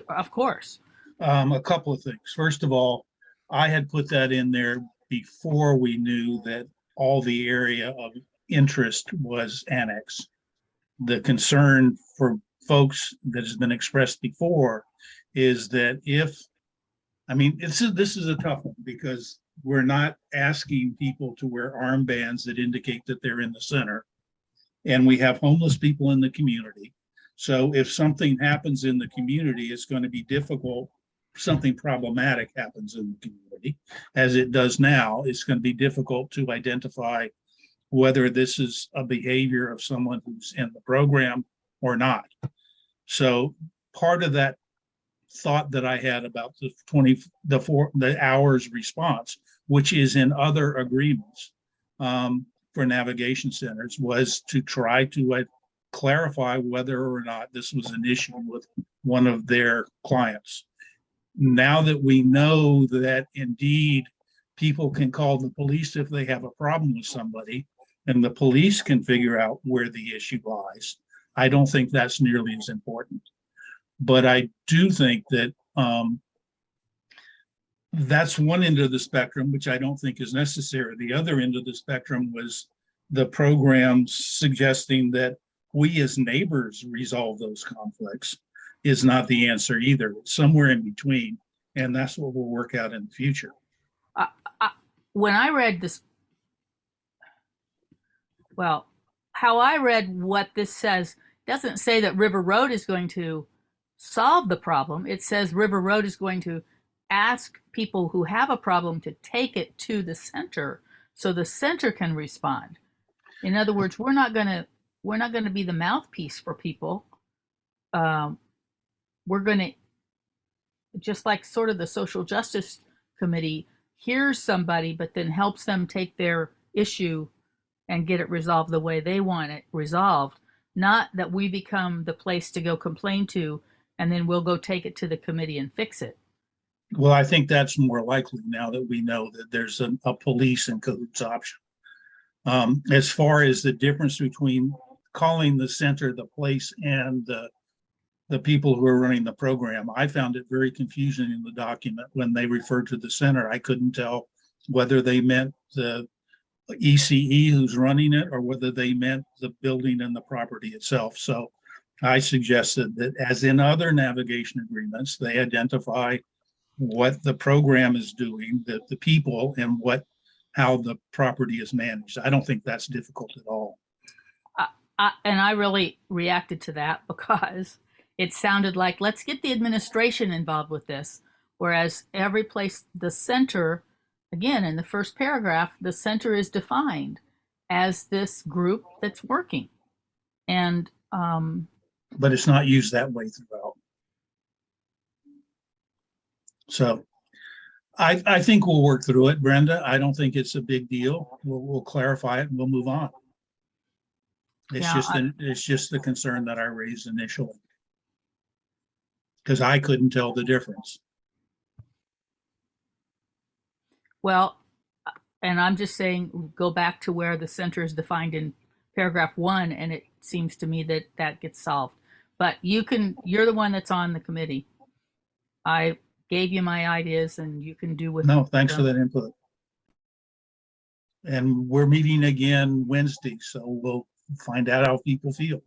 Of course.
A couple of things. First of all, I had put that in there before we knew that all the area of interest was annexed. The concern for folks that has been expressed before is that this is a tough one because we're not asking people to wear armbands that indicate that they're in the center. And we have homeless people in the community. So if something happens in the community, it's going to be difficult. Something problematic happens in the community, as it does now. It's going to be difficult to identify whether this is a behavior of someone who's in the program or not. So part of that thought that I had about the hours response, which is in other agreements for navigation centers, was to try to clarify whether or not this was an issue with one of their clients. Now that we know that indeed people can call the police if they have a problem with somebody, and the police can figure out where the issue lies, I don't think that's nearly as important. But I do think that that's one end of the spectrum, which I don't think is necessary. The other end of the spectrum was the program suggesting that we as neighbors resolve those conflicts is not the answer either. It's somewhere in between, and that's what we'll work out in the future.
When I read this, well, how I read what this says doesn't say that River Road is going to solve the problem. It says River Road is going to ask people who have a problem to take it to the center so the center can respond. In other words, we're not going to be the mouthpiece for people. We're going to, just like sort of the social justice committee hears somebody, but then helps them take their issue and get it resolved the way they want it resolved. Not that we become the place to go complain to, and then we'll go take it to the committee and fix it.
Well, I think that's more likely now that we know that there's a police and cahoots option. As far as the difference between calling the center the place and the people who are running the program, I found it very confusing in the document when they referred to the center. I couldn't tell whether they meant the ECE who's running it or whether they meant the building and the property itself. So I suggested that, as in other navigation agreements, they identify what the program is doing, the people, and how the property is managed. I don't think that's difficult at all.
And I really reacted to that because it sounded like, let's get the administration involved with this. Whereas every place, the center, again, in the first paragraph, the center is defined as this group that's working. And
but it's not used that way throughout. So I think we'll work through it, Brenda. I don't think it's a big deal. We'll clarify it and we'll move on. It's just the concern that I raised initially, because I couldn't tell the difference.
Well, and I'm just saying, go back to where the center is defined in paragraph 1, and it seems to me that that gets solved. But you're the one that's on the committee. I gave you my ideas and you can do with.
No, thanks for that input. And we're meeting again Wednesday, so we'll find out how people feel.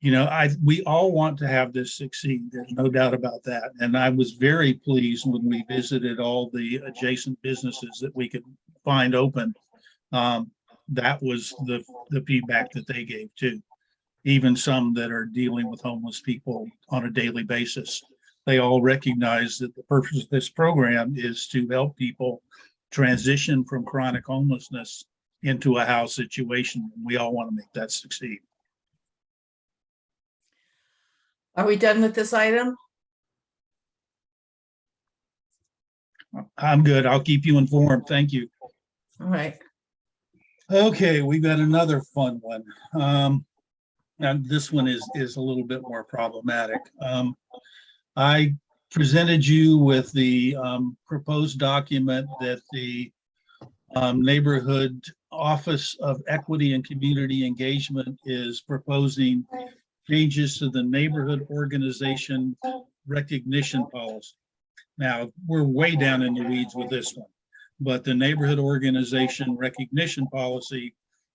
You know, we all want to have this succeed. There's no doubt about that. And I was very pleased when we visited all the adjacent businesses that we could find open. That was the feedback that they gave too. Even some that are dealing with homeless people on a daily basis. They all recognize that the purpose of this program is to help people transition from chronic homelessness into a house situation. We all want to make that succeed.
Are we done with this item?
I'm good. I'll keep you informed. Thank you.
All right.
Okay, we've got another fun one. Now, this one is a little bit more problematic. I presented you with the proposed document that the Neighborhood Office of Equity and Community Engagement is proposing changes to the neighborhood organization recognition policy. Now, we're way down in the weeds with this one, but the neighborhood organization recognition policy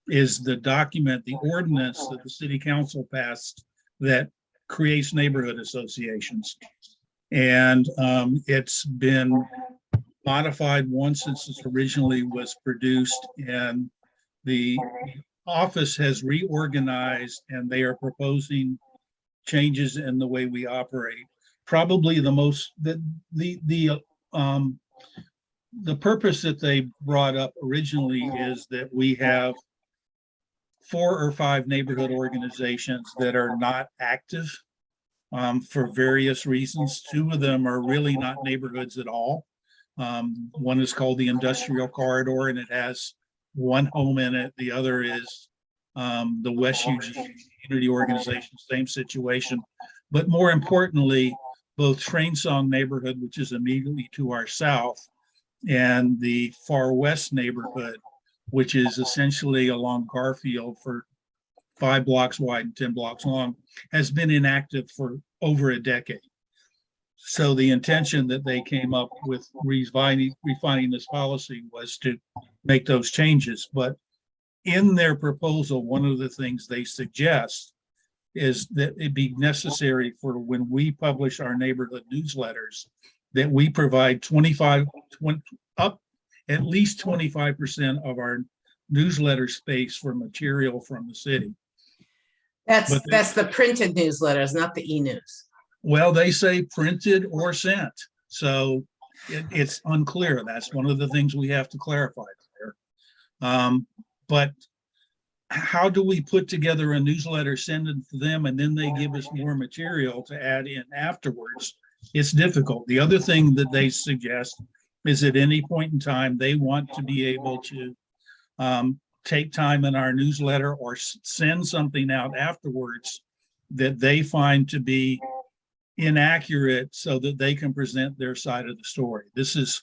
is the document, the ordinance that the city council passed that creates neighborhood associations. And it's been modified once since it originally was produced, and the office has reorganized and they are proposing changes in the way we operate. Probably the most, the purpose that they brought up originally is that we have 4 or 5 neighborhood organizations that are not active for various reasons. 2 of them are really not neighborhoods at all. One is called the Industrial Corridor, and it has 1 home in it. The other is the West Eugene Community Organization, same situation. But more importantly, both Train Song neighborhood, which is immediately to our south, and the Far West neighborhood, which is essentially along Garfield for 5 blocks wide and 10 blocks long, has been inactive for over a decade. So the intention that they came up with refining this policy was to make those changes. But in their proposal, one of the things they suggest is that it be necessary for when we publish our neighborhood newsletters, that we provide at least 25% of our newsletter space for material from the city.
That's the printed newsletters, not the e-news.
Well, they say printed or sent, so it's unclear. That's one of the things we have to clarify there. But how do we put together a newsletter, send it to them, and then they give us more material to add in afterwards? It's difficult. The other thing that they suggest is at any point in time, they want to be able to take time in our newsletter or send something out afterwards that they find to be inaccurate so that they can present their side of the story. This is,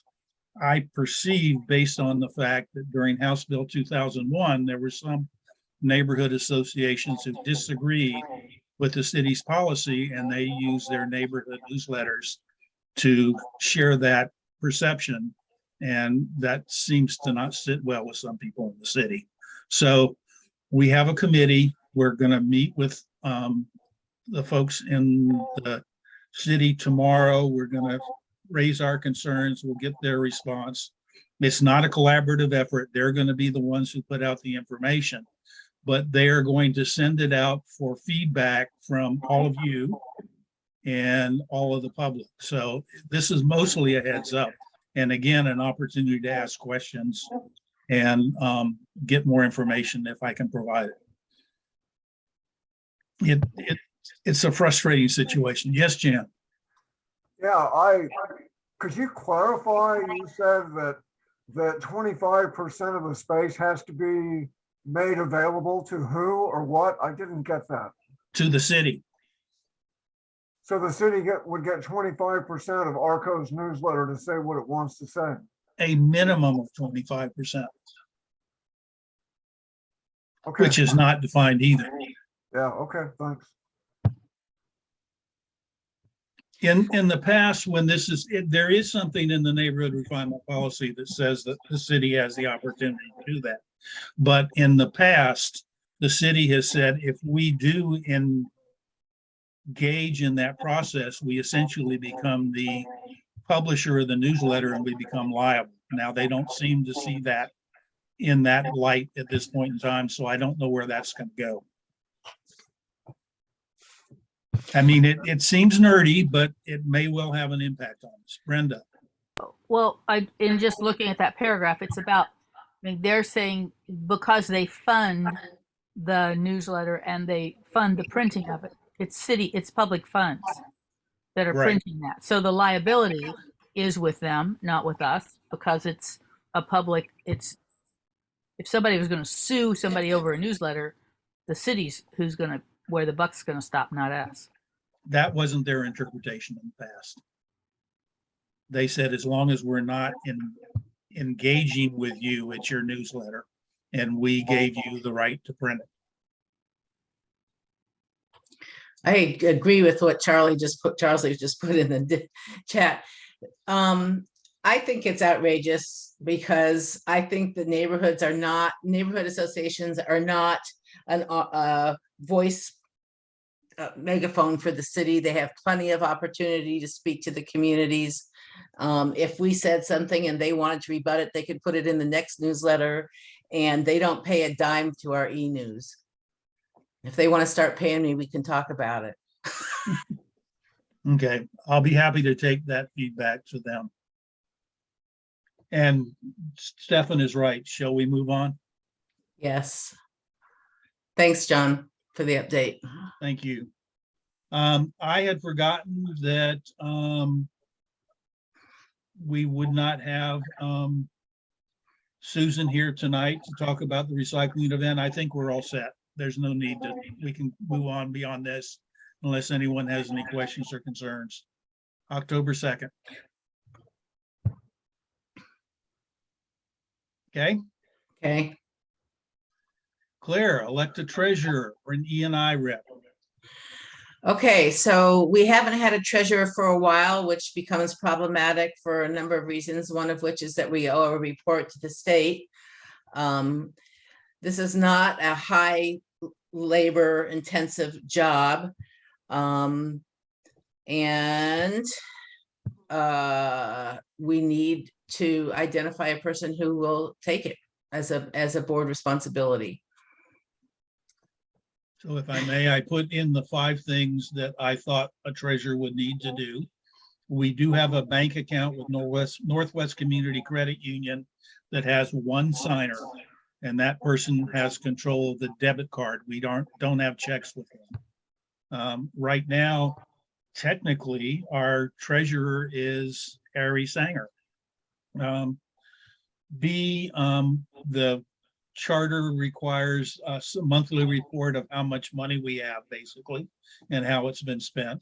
I perceive, based on the fact that during House Bill 2001, there were some neighborhood associations who disagreed with the city's policy, and they use their neighborhood newsletters to share that perception. And that seems to not sit well with some people in the city. So we have a committee. We're going to meet with the folks in the city tomorrow. We're going to raise our concerns. We'll get their response. It's not a collaborative effort. They're going to be the ones who put out the information, but they are going to send it out for feedback from all of you and all of the public. So this is mostly a heads up. And again, an opportunity to ask questions and get more information if I can provide it. It's a frustrating situation. Yes, Jan.
Yeah, could you clarify, you said that 25% of the space has to be made available to who or what? I didn't get that.
To the city.
So the city would get 25% of RRCO's newsletter to say what it wants to say.
A minimum of 25%.
Okay.
Which is not defined either.
Yeah, okay, thanks.
In the past, when there is something in the neighborhood refinement policy that says that the city has the opportunity to do that. But in the past, the city has said, if we do engage in that process, we essentially become the publisher of the newsletter and we become liable. Now, they don't seem to see that in that light at this point in time, so I don't know where that's going to go. I mean, it seems nerdy, but it may well have an impact on us. Brenda.
Well, in just looking at that paragraph, it's about, I mean, they're saying because they fund the newsletter and they fund the printing of it, it's public funds that are printing that. So the liability is with them, not with us, because it's a public, if somebody was going to sue somebody over a newsletter, the city's who's going to where the buck's going to stop, not us.
That wasn't their interpretation in the past. They said, as long as we're not engaging with you, it's your newsletter, and we gave you the right to print it.
I agree with what Charlie just put in the chat. I think it's outrageous because I think the neighborhood associations are not a voice megaphone for the city. They have plenty of opportunity to speak to the communities. If we said something and they wanted to rebut it, they could put it in the next newsletter, and they don't pay a dime to our e-news. If they want to start paying me, we can talk about it.
Okay, I'll be happy to take that feedback to them. And Stefan is right. Shall we move on?
Yes. Thanks, John, for the update.
Thank you. I had forgotten that we would not have Susan here tonight to talk about the recycling event. I think we're all set. There's no need to, we can move on beyond this unless anyone has any questions or concerns. October 2nd. Okay.
Okay.
Claire, elect a treasurer or an E&I rep.
Okay, so we haven't had a treasurer for a while, which becomes problematic for a number of reasons, one of which is that we owe a report to the state. This is not a high labor intensive job. And we need to identify a person who will take it as a board responsibility.
So if I may, I put in the 5 things that I thought a treasurer would need to do. We do have a bank account with Northwest Community Credit Union that has 1 signer, and that person has control of the debit card. We don't have checks with them. Right now, technically, our treasurer is Harry Sanger. The charter requires a monthly report of how much money we have, basically, and how it's been spent.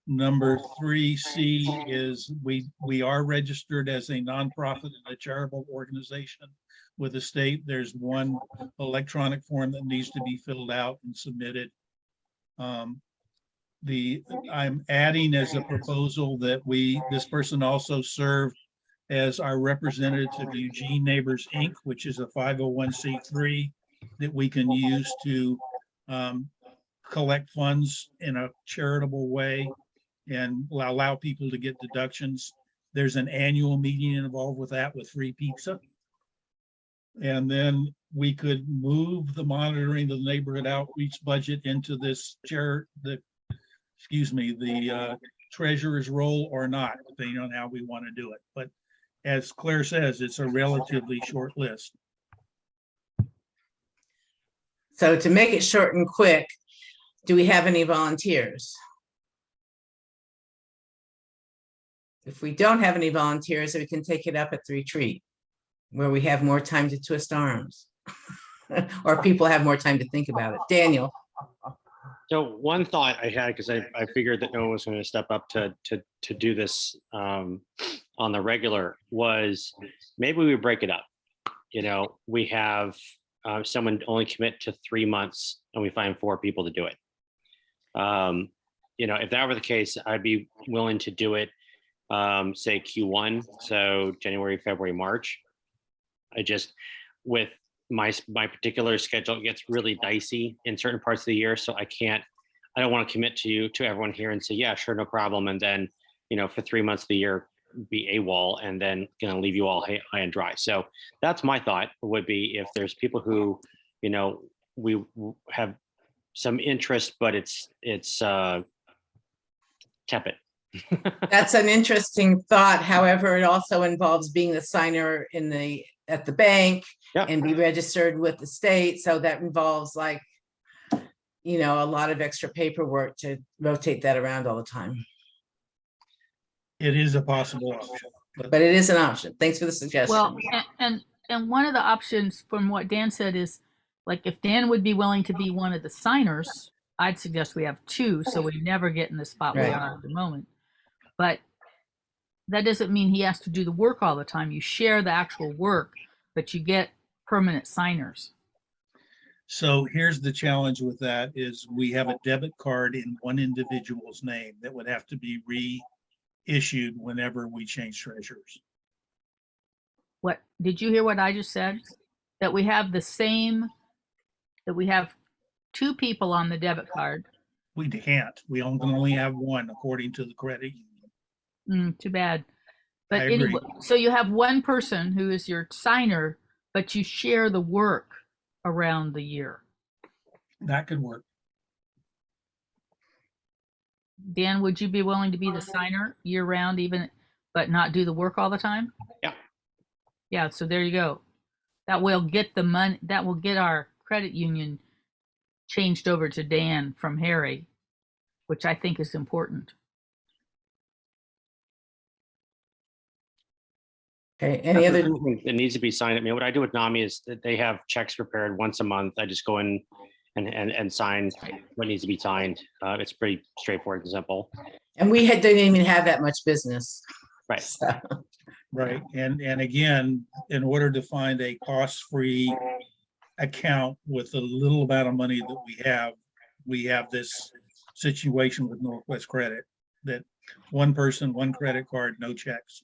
Number 3C is we are registered as a nonprofit and a charitable organization with the state. There's 1 electronic form that needs to be filled out and submitted. I'm adding as a proposal that this person also serve as our representative to Eugene Neighbors Inc., which is a 501c3 that we can use to collect funds in a charitable way and allow people to get deductions. There's an annual meeting involved with that with free pizza. And then we could move the monitoring the neighborhood outreach budget into this the treasurer's role or not, depending on how we want to do it. But as Claire says, it's a relatively short list.
So to make it short and quick, do we have any volunteers? If we don't have any volunteers, we can take it up at the retreat where we have more time to twist arms or people have more time to think about it. Daniel.
So one thought I had, because I figured that no one was going to step up to do this on the regular, was maybe we break it up. You know, we have someone only commit to 3 months and we find 4 people to do it. You know, if that were the case, I'd be willing to do it, say Q1, so January, February, March. I just, with my particular schedule, it gets really dicey in certain parts of the year, so I don't want to commit to everyone here and say, yeah, sure, no problem, and then, you know, for 3 months of the year be AWOL and then gonna leave you all high and dry. So that's my thought, would be if there's people who, you know, we have some interest, but it's tepid.
That's an interesting thought. However, it also involves being the signer at the bank.
Yep.
And be registered with the state. So that involves, like, you know, a lot of extra paperwork to rotate that around all the time.
It is a possible option.
But it is an option. Thanks for the suggestion.
Well, and one of the options from what Dan said is, like, if Dan would be willing to be one of the signers, I'd suggest we have two, so we never get in the spot we
Right.
are at the moment. But that doesn't mean he has to do the work all the time. You share the actual work, but you get permanent signers.
So here's the challenge with that is we have a debit card in one individual's name that would have to be reissued whenever we change treasurers.
What did you hear what I just said? That we have two people on the debit card.
We can't. We can only have one according to the credit union.
Too bad. But
I agree.
anyway, so you have one person who is your signer, but you share the work around the year.
That could work.
Dan, would you be willing to be the signer year round, even, but not do the work all the time?
Yeah.
Yeah, so there you go. That will get the money, that will get our credit union changed over to Dan from Harry, which I think is important.
Okay, any other,
It needs to be signed. I mean, what I do with NAMI is that they have checks prepared once a month. I just go in and sign what needs to be signed. It's pretty straightforward and simple.
and we didn't even have that much business.
Right.
So,
Right. And again, in order to find a cost-free account with the little amount of money that we have this situation with Northwest Credit, that one person, one credit card, no checks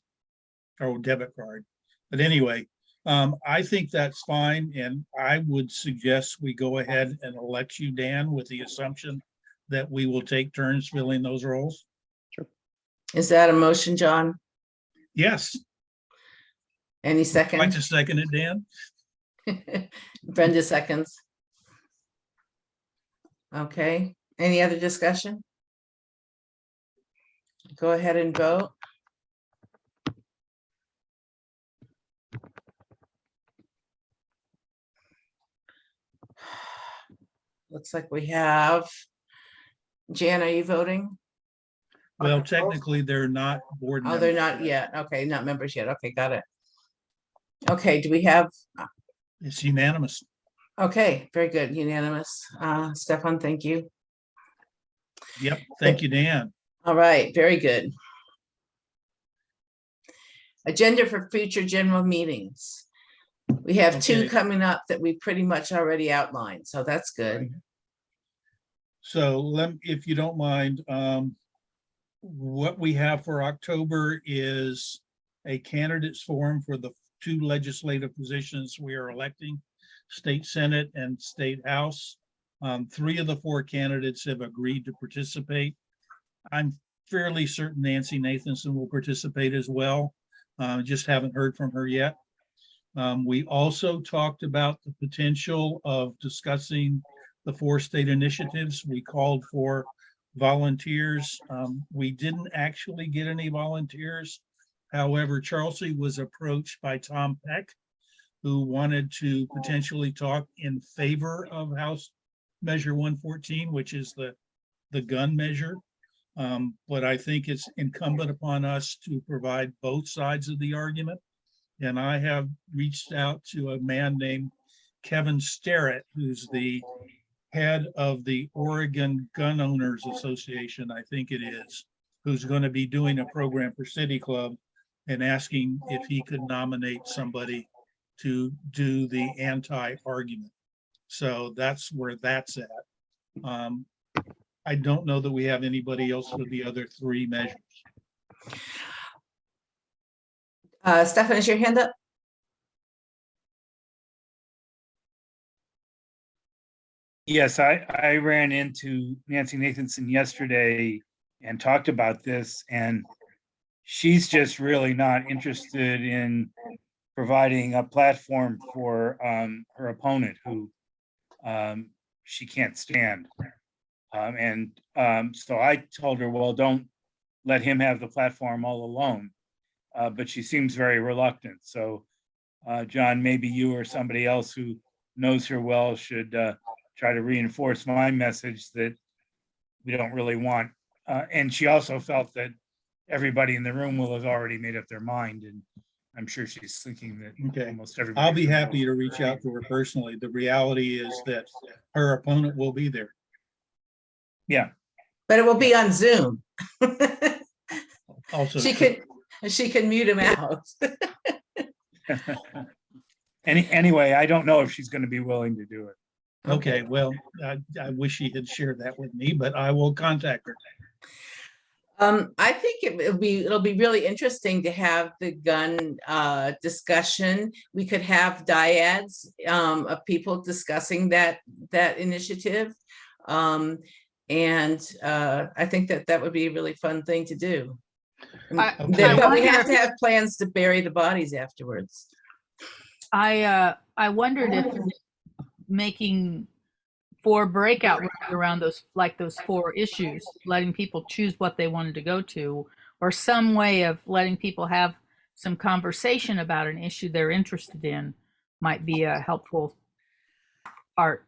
or debit card. But anyway, I think that's fine. And I would suggest we go ahead and elect you, Dan, with the assumption that we will take turns filling those roles.
is that a motion, John?
Yes.
Any
Like
second?
to second it, Dan?
Brenda seconds. Okay, any other discussion? Go ahead and vote. Looks like we have, Jan, are you voting?
Well, technically, they're not board
Oh,
members.
they're not yet. Okay, not members yet. Okay, got it. Okay, do we have,
It's unanimous.
okay, very good, unanimous. Stefan, thank you.
Yep. Thank you, Dan.
All right, very good. Agenda for future general meetings. We have two
Okay.
coming up that we pretty much already outlined, so that's good.
So if you don't mind, what we have for October is a candidates forum for the two legislative positions we are electing, state senate and state house. 3 of the 4 candidates have agreed to participate. I'm fairly certain Nancy Nathanson will participate as well. Just haven't heard from her yet. We also talked about the potential of discussing the 4 state initiatives. We called for volunteers. We didn't actually get any volunteers. However, Charlesea was approached by Tom Peck, who wanted to potentially talk in favor of House Measure 114, which is the gun measure. But I think it's incumbent upon us to provide both sides of the argument. And I have reached out to a man named Kevin Sterrett, who's the head of the Oregon Gun Owners Association, I think it is, who's going to be doing a program for City Club and asking if he could nominate somebody to do the anti-argument. So that's where that's at. I don't know that we have anybody else for the other 3 measures.
Stefan, is your hand up?
Yes, I ran into Nancy Nathanson yesterday and talked about this, and she's just really not interested in providing a platform for her opponent, who she can't stand. So I told her, well, don't let him have the platform all alone. But she seems very reluctant. So, John, maybe you or somebody else who knows her well should try to reinforce my message that we don't really want. And she also felt that everybody in the room will have already made up their mind. And I'm sure she's thinking that
Okay.
almost everybody.
I'll be happy to reach out to her personally. The reality is that her opponent will be there.
Yeah.
But it will be on Zoom.
Also,
She
true.
can mute him out.
Anyway, I don't know if she's going to be willing to do it.
Okay, well, I wish she had shared that with me, but I will contact her.
I think it'll be really interesting to have the gun discussion. We could have dyads of people discussing that initiative. And I think that would be a really fun thing to do.
I
But we
wonder-
have to have plans to bury the bodies afterwards.
I wondered if making 4 breakout rooms around those 4 issues, letting people choose what they wanted to go to, or some way of letting people have some conversation about an issue they're interested in might be a helpful part.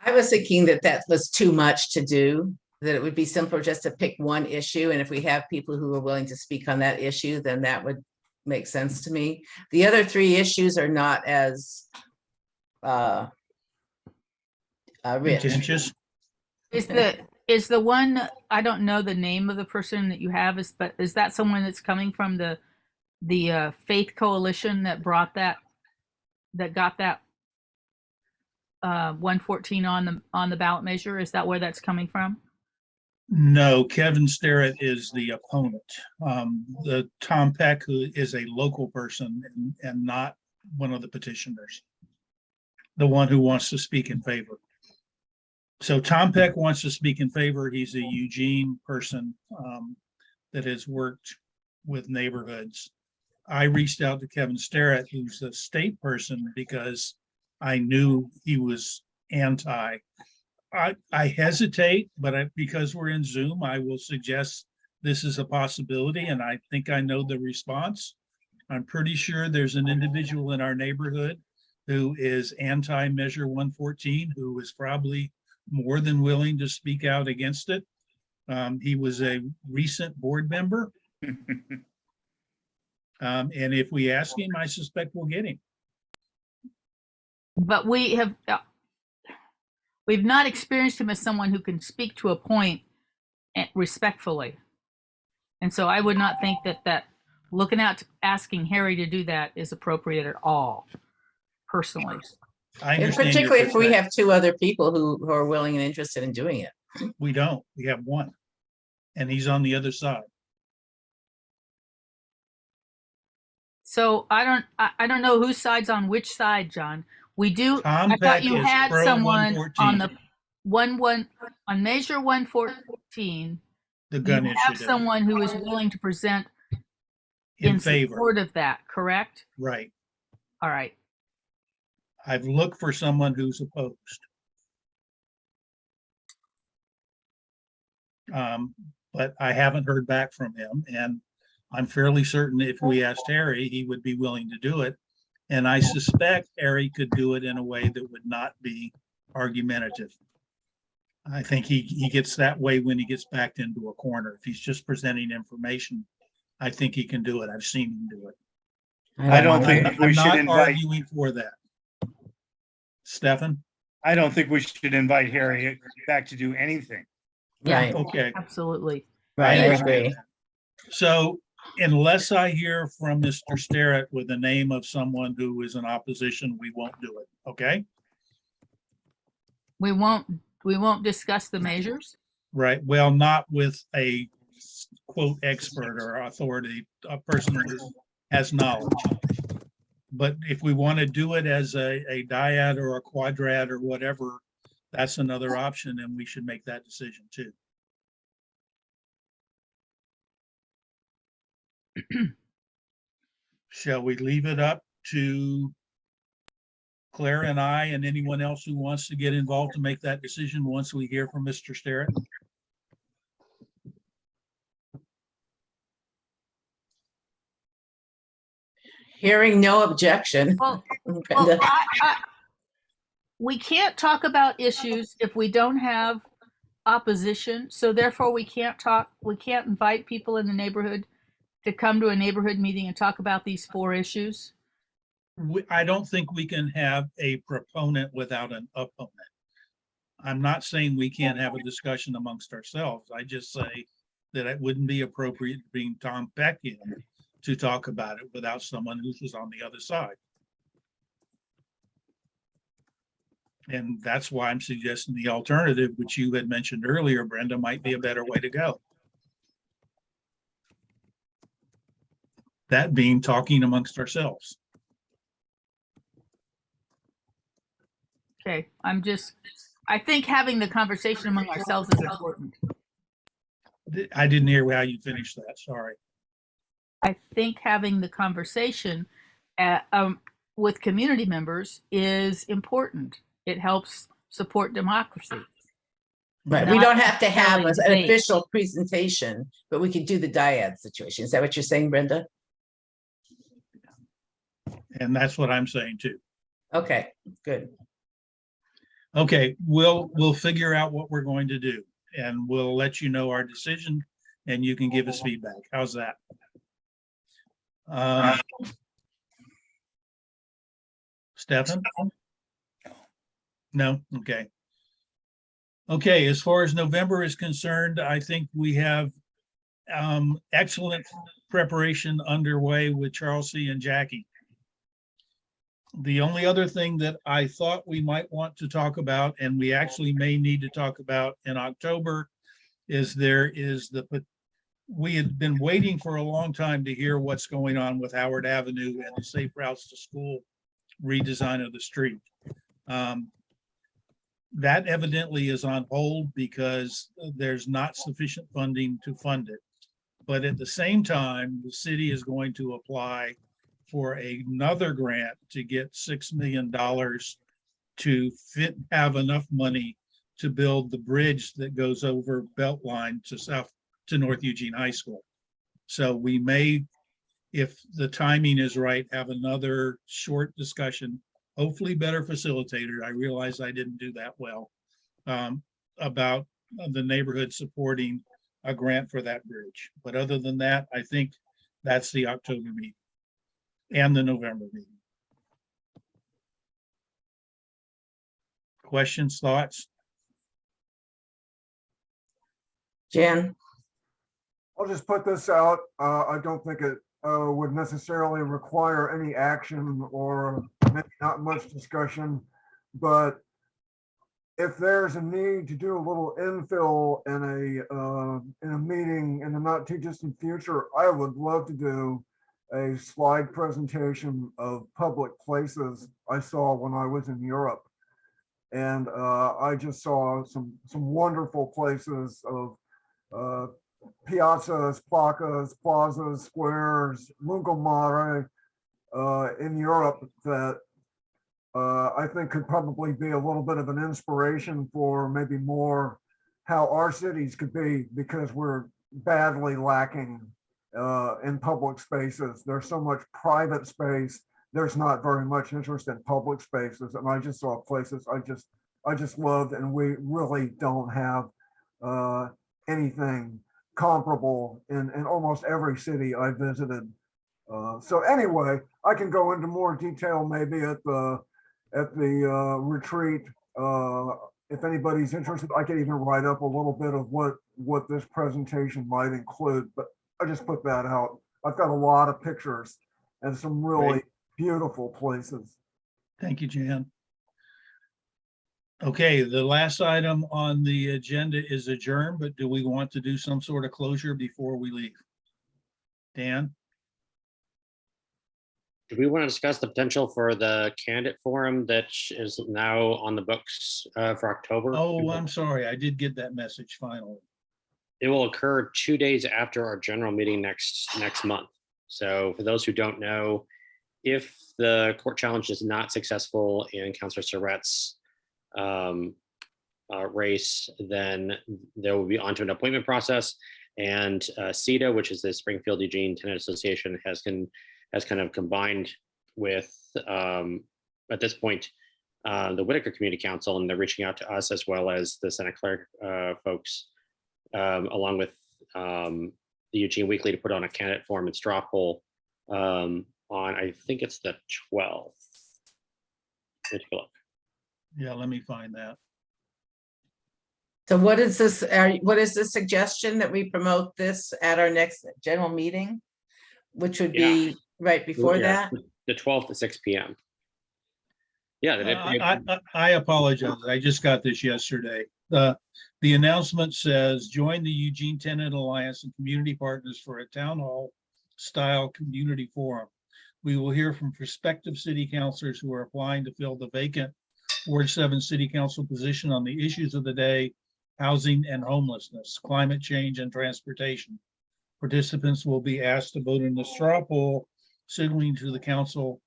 I was thinking that was too much to do, that it would be simpler just to pick one issue. And if we have people who are willing to speak on that issue, then that would make sense to me. The other 3 issues are not as rich.
Contentious.
Is the one, I don't know the name of the person that you have, but is that someone that's coming from the Faith Coalition that got that 114 on the ballot measure? Is that where that's coming from?
No, Kevin Starrett is the opponent. The Tom Peck, who is a local person and not one of the petitioners, the one who wants to speak in favor. So Tom Peck wants to speak in favor. He's a Eugene person that has worked with neighborhoods. I reached out to Kevin Starrett, who's a state person, because I knew he was anti. I hesitate, but because we're in Zoom, I will suggest this is a possibility, and I think I know the response. I'm pretty sure there's an individual in our neighborhood who is anti-Measure 114, who is probably more than willing to speak out against it. He was a recent board member. And if we ask him, I suspect we'll get him.
But we've not experienced him as someone who can speak to a point respectfully. And so I would not think that looking out to asking Harry to do that is appropriate at all, personally.
I
And
understand your
particularly if we
perspective.
have 2 other people who are willing and interested in doing it.
We don't. We have one, and he's on the other side.
So I don't know whose side's on which side, John. We do.
Tom
I thought
Peck
you
is
had
pro
someone
114.
on the on Measure 114.
The gun
You have
initiative.
someone who is willing to present
In
in
favor,
support of that, correct?
right.
All right.
I've looked for someone who's opposed. But I haven't heard back from him, and I'm fairly certain if we asked Harry, he would be willing to do it. And I suspect Harry could do it in a way that would not be argumentative. I think he gets that way when he gets backed into a corner. If he's just presenting information, I think he can do it. I've seen him do it.
I don't think
I'm
we should
not
invite,
arguing for that. Stefan?
I don't think we should invite Harry back to do anything.
Right,
Okay.
Absolutely.
right, I
understand
agree.
So unless I hear from Mr. Starrett with the name of someone who is in opposition, we won't do it, okay?
We won't discuss the measures.
Right, well, not with a quote expert or authority, a person who has knowledge. But if we want to do it as a dyad or a quadrad or whatever, that's another option, and we should make that decision too. Shall we leave it up to Claire and I and anyone else who wants to get involved to make that decision once we hear from Mr. Starrett?
Hearing no objection.
Well,
Brenda.
we can't talk about issues if we don't have opposition. So therefore we can't invite people in the neighborhood to come to a neighborhood meeting and talk about these 4 issues.
I don't think we can have a proponent without an opponent. I'm not saying we can't have a discussion amongst ourselves. I just say that it wouldn't be appropriate to bring Tom Peck in to talk about it without someone who's just on the other side. And that's why I'm suggesting the alternative, which you had mentioned earlier, Brenda, might be a better way to go. That being talking amongst ourselves.
Okay, I think having the conversation among ourselves is important.
I didn't hear how you finished that, sorry.
I think having the conversation with community members is important. It helps support democracy.
Right, we
Not
don't have to have
necessarily
an
debate.
official presentation, but we could do the dyad situation. Is that what you're saying, Brenda?
And that's what I'm saying too.
Okay, good.
Okay, we'll figure out what we're going to do and we'll let you know our decision and you can give us feedback. How's that? Stefan? No? Okay. Okay, as far as November is concerned, I think we have excellent preparation underway with Charles C. and Jackie. The only other thing that I thought we might want to talk about, and we actually may need to talk about in October, is we had been waiting for a long time to hear what's going on with Howard Avenue and the Safe Routes to School redesign of the street. That evidently is on hold because there's not sufficient funding to fund it. But at the same time, the city is going to apply for another grant to get $6 million to have enough money to build the bridge that goes over Beltline to North Eugene High School. So we may, if the timing is right, have another short discussion, hopefully better facilitated. I realize I didn't do that well, about the neighborhood supporting a grant for that bridge. But other than that, I think that's the October meeting and the November meeting. Questions, thoughts?
Jan?
I'll just put this out. I don't think it would necessarily require any action or maybe not much discussion, but if there's a need to do a little infill in a meeting in the not too distant future, I would love to do a slide presentation of public places I saw when I was in Europe. And I just saw some wonderful places of piazzas, placas, plazas, squares, lungomare in Europe that I think could probably be a little bit of an inspiration for maybe more how our cities could be, because we're badly lacking in public spaces. There's so much private space. There's not very much interest in public spaces. And I just saw places I just loved, and we really don't have anything comparable in almost every city I visited. So anyway, I can go into more detail maybe at the retreat. If anybody's interested, I could even write up a little bit of what this presentation might include, but I just put that out. I've got a lot of pictures and some really beautiful places.
Thank you, Jan. Okay, the last item on the agenda is adjourn, but do we want to do some sort of closure before we leave? Dan?
Do we want to discuss the potential for the candidate forum that is now on the books for October?
Oh, I'm sorry. I did get that message finally.
It will occur 2 days after our general meeting next month. So for those who don't know, if the court challenge is not successful in Councilor Surratt's race, then there will be onto an appointment process, and CETA, which is the Springfield Eugene Tenant Association, has kind of combined with at this point the Whitaker Community Council, and they're reaching out to us as well as the Santa Clara folks, along with the Eugene Weekly, to put on a candidate forum and straw poll on, I think it's the 12th. Let me take a look.
Yeah, let me find that.
So what is this, what is the suggestion that we promote this at our next general meeting? Which would be right before
Yeah,
that?
The 12th at 6 p.m. Yeah,
I apologize. I just got this yesterday. The announcement says, join the Eugene Tenant Alliance and community partners for a town hall style community forum. We will hear from prospective city councilors who are applying to fill the vacant Ward 7 city council position on the issues of the day, housing and homelessness, climate change and transportation. Participants will be asked to vote in the straw poll, signaling to the council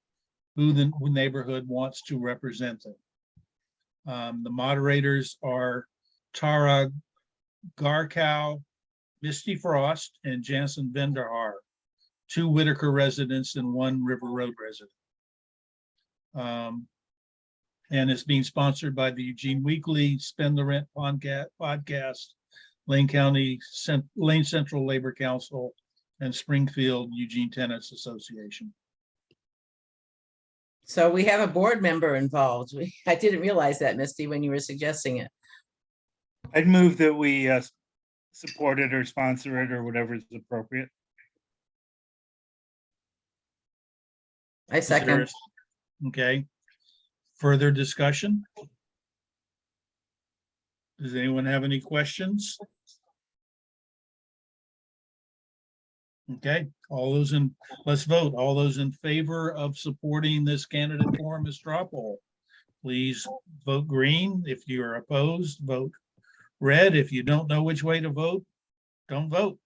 who the neighborhood wants to represent them. The moderators are Tara Garkow, Misty Frost, and Jansen Venderhaar, 2 Whitaker residents and 1 River Road resident. And it's being sponsored by the Eugene Weekly, Spend the Rent podcast, Lane Central Labor Council, and Springfield Eugene Tenants Association.
So we have a board member involved. I didn't realize that, Misty, when you were suggesting it.
I'd move that we support it or sponsor it or whatever is appropriate.
I second.
Okay. Further discussion? Does anyone have any questions? Okay, let's vote. All those in favor of supporting this candidate forum as straw poll, please vote green. If you are opposed, vote red. If you don't know which way to vote, don't vote.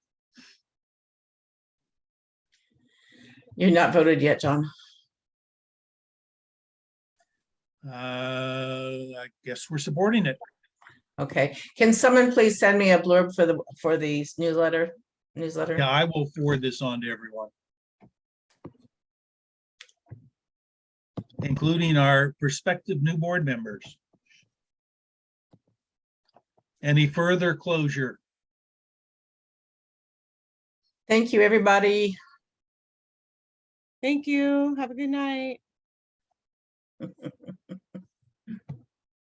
You're not voted yet, John.
I guess we're supporting it.
Okay, can someone please send me a blurb for the newsletter?
Yeah, I will forward this on to everyone, including our prospective new board members. Any further closure?
Thank you, everybody.
Thank you. Have a good night.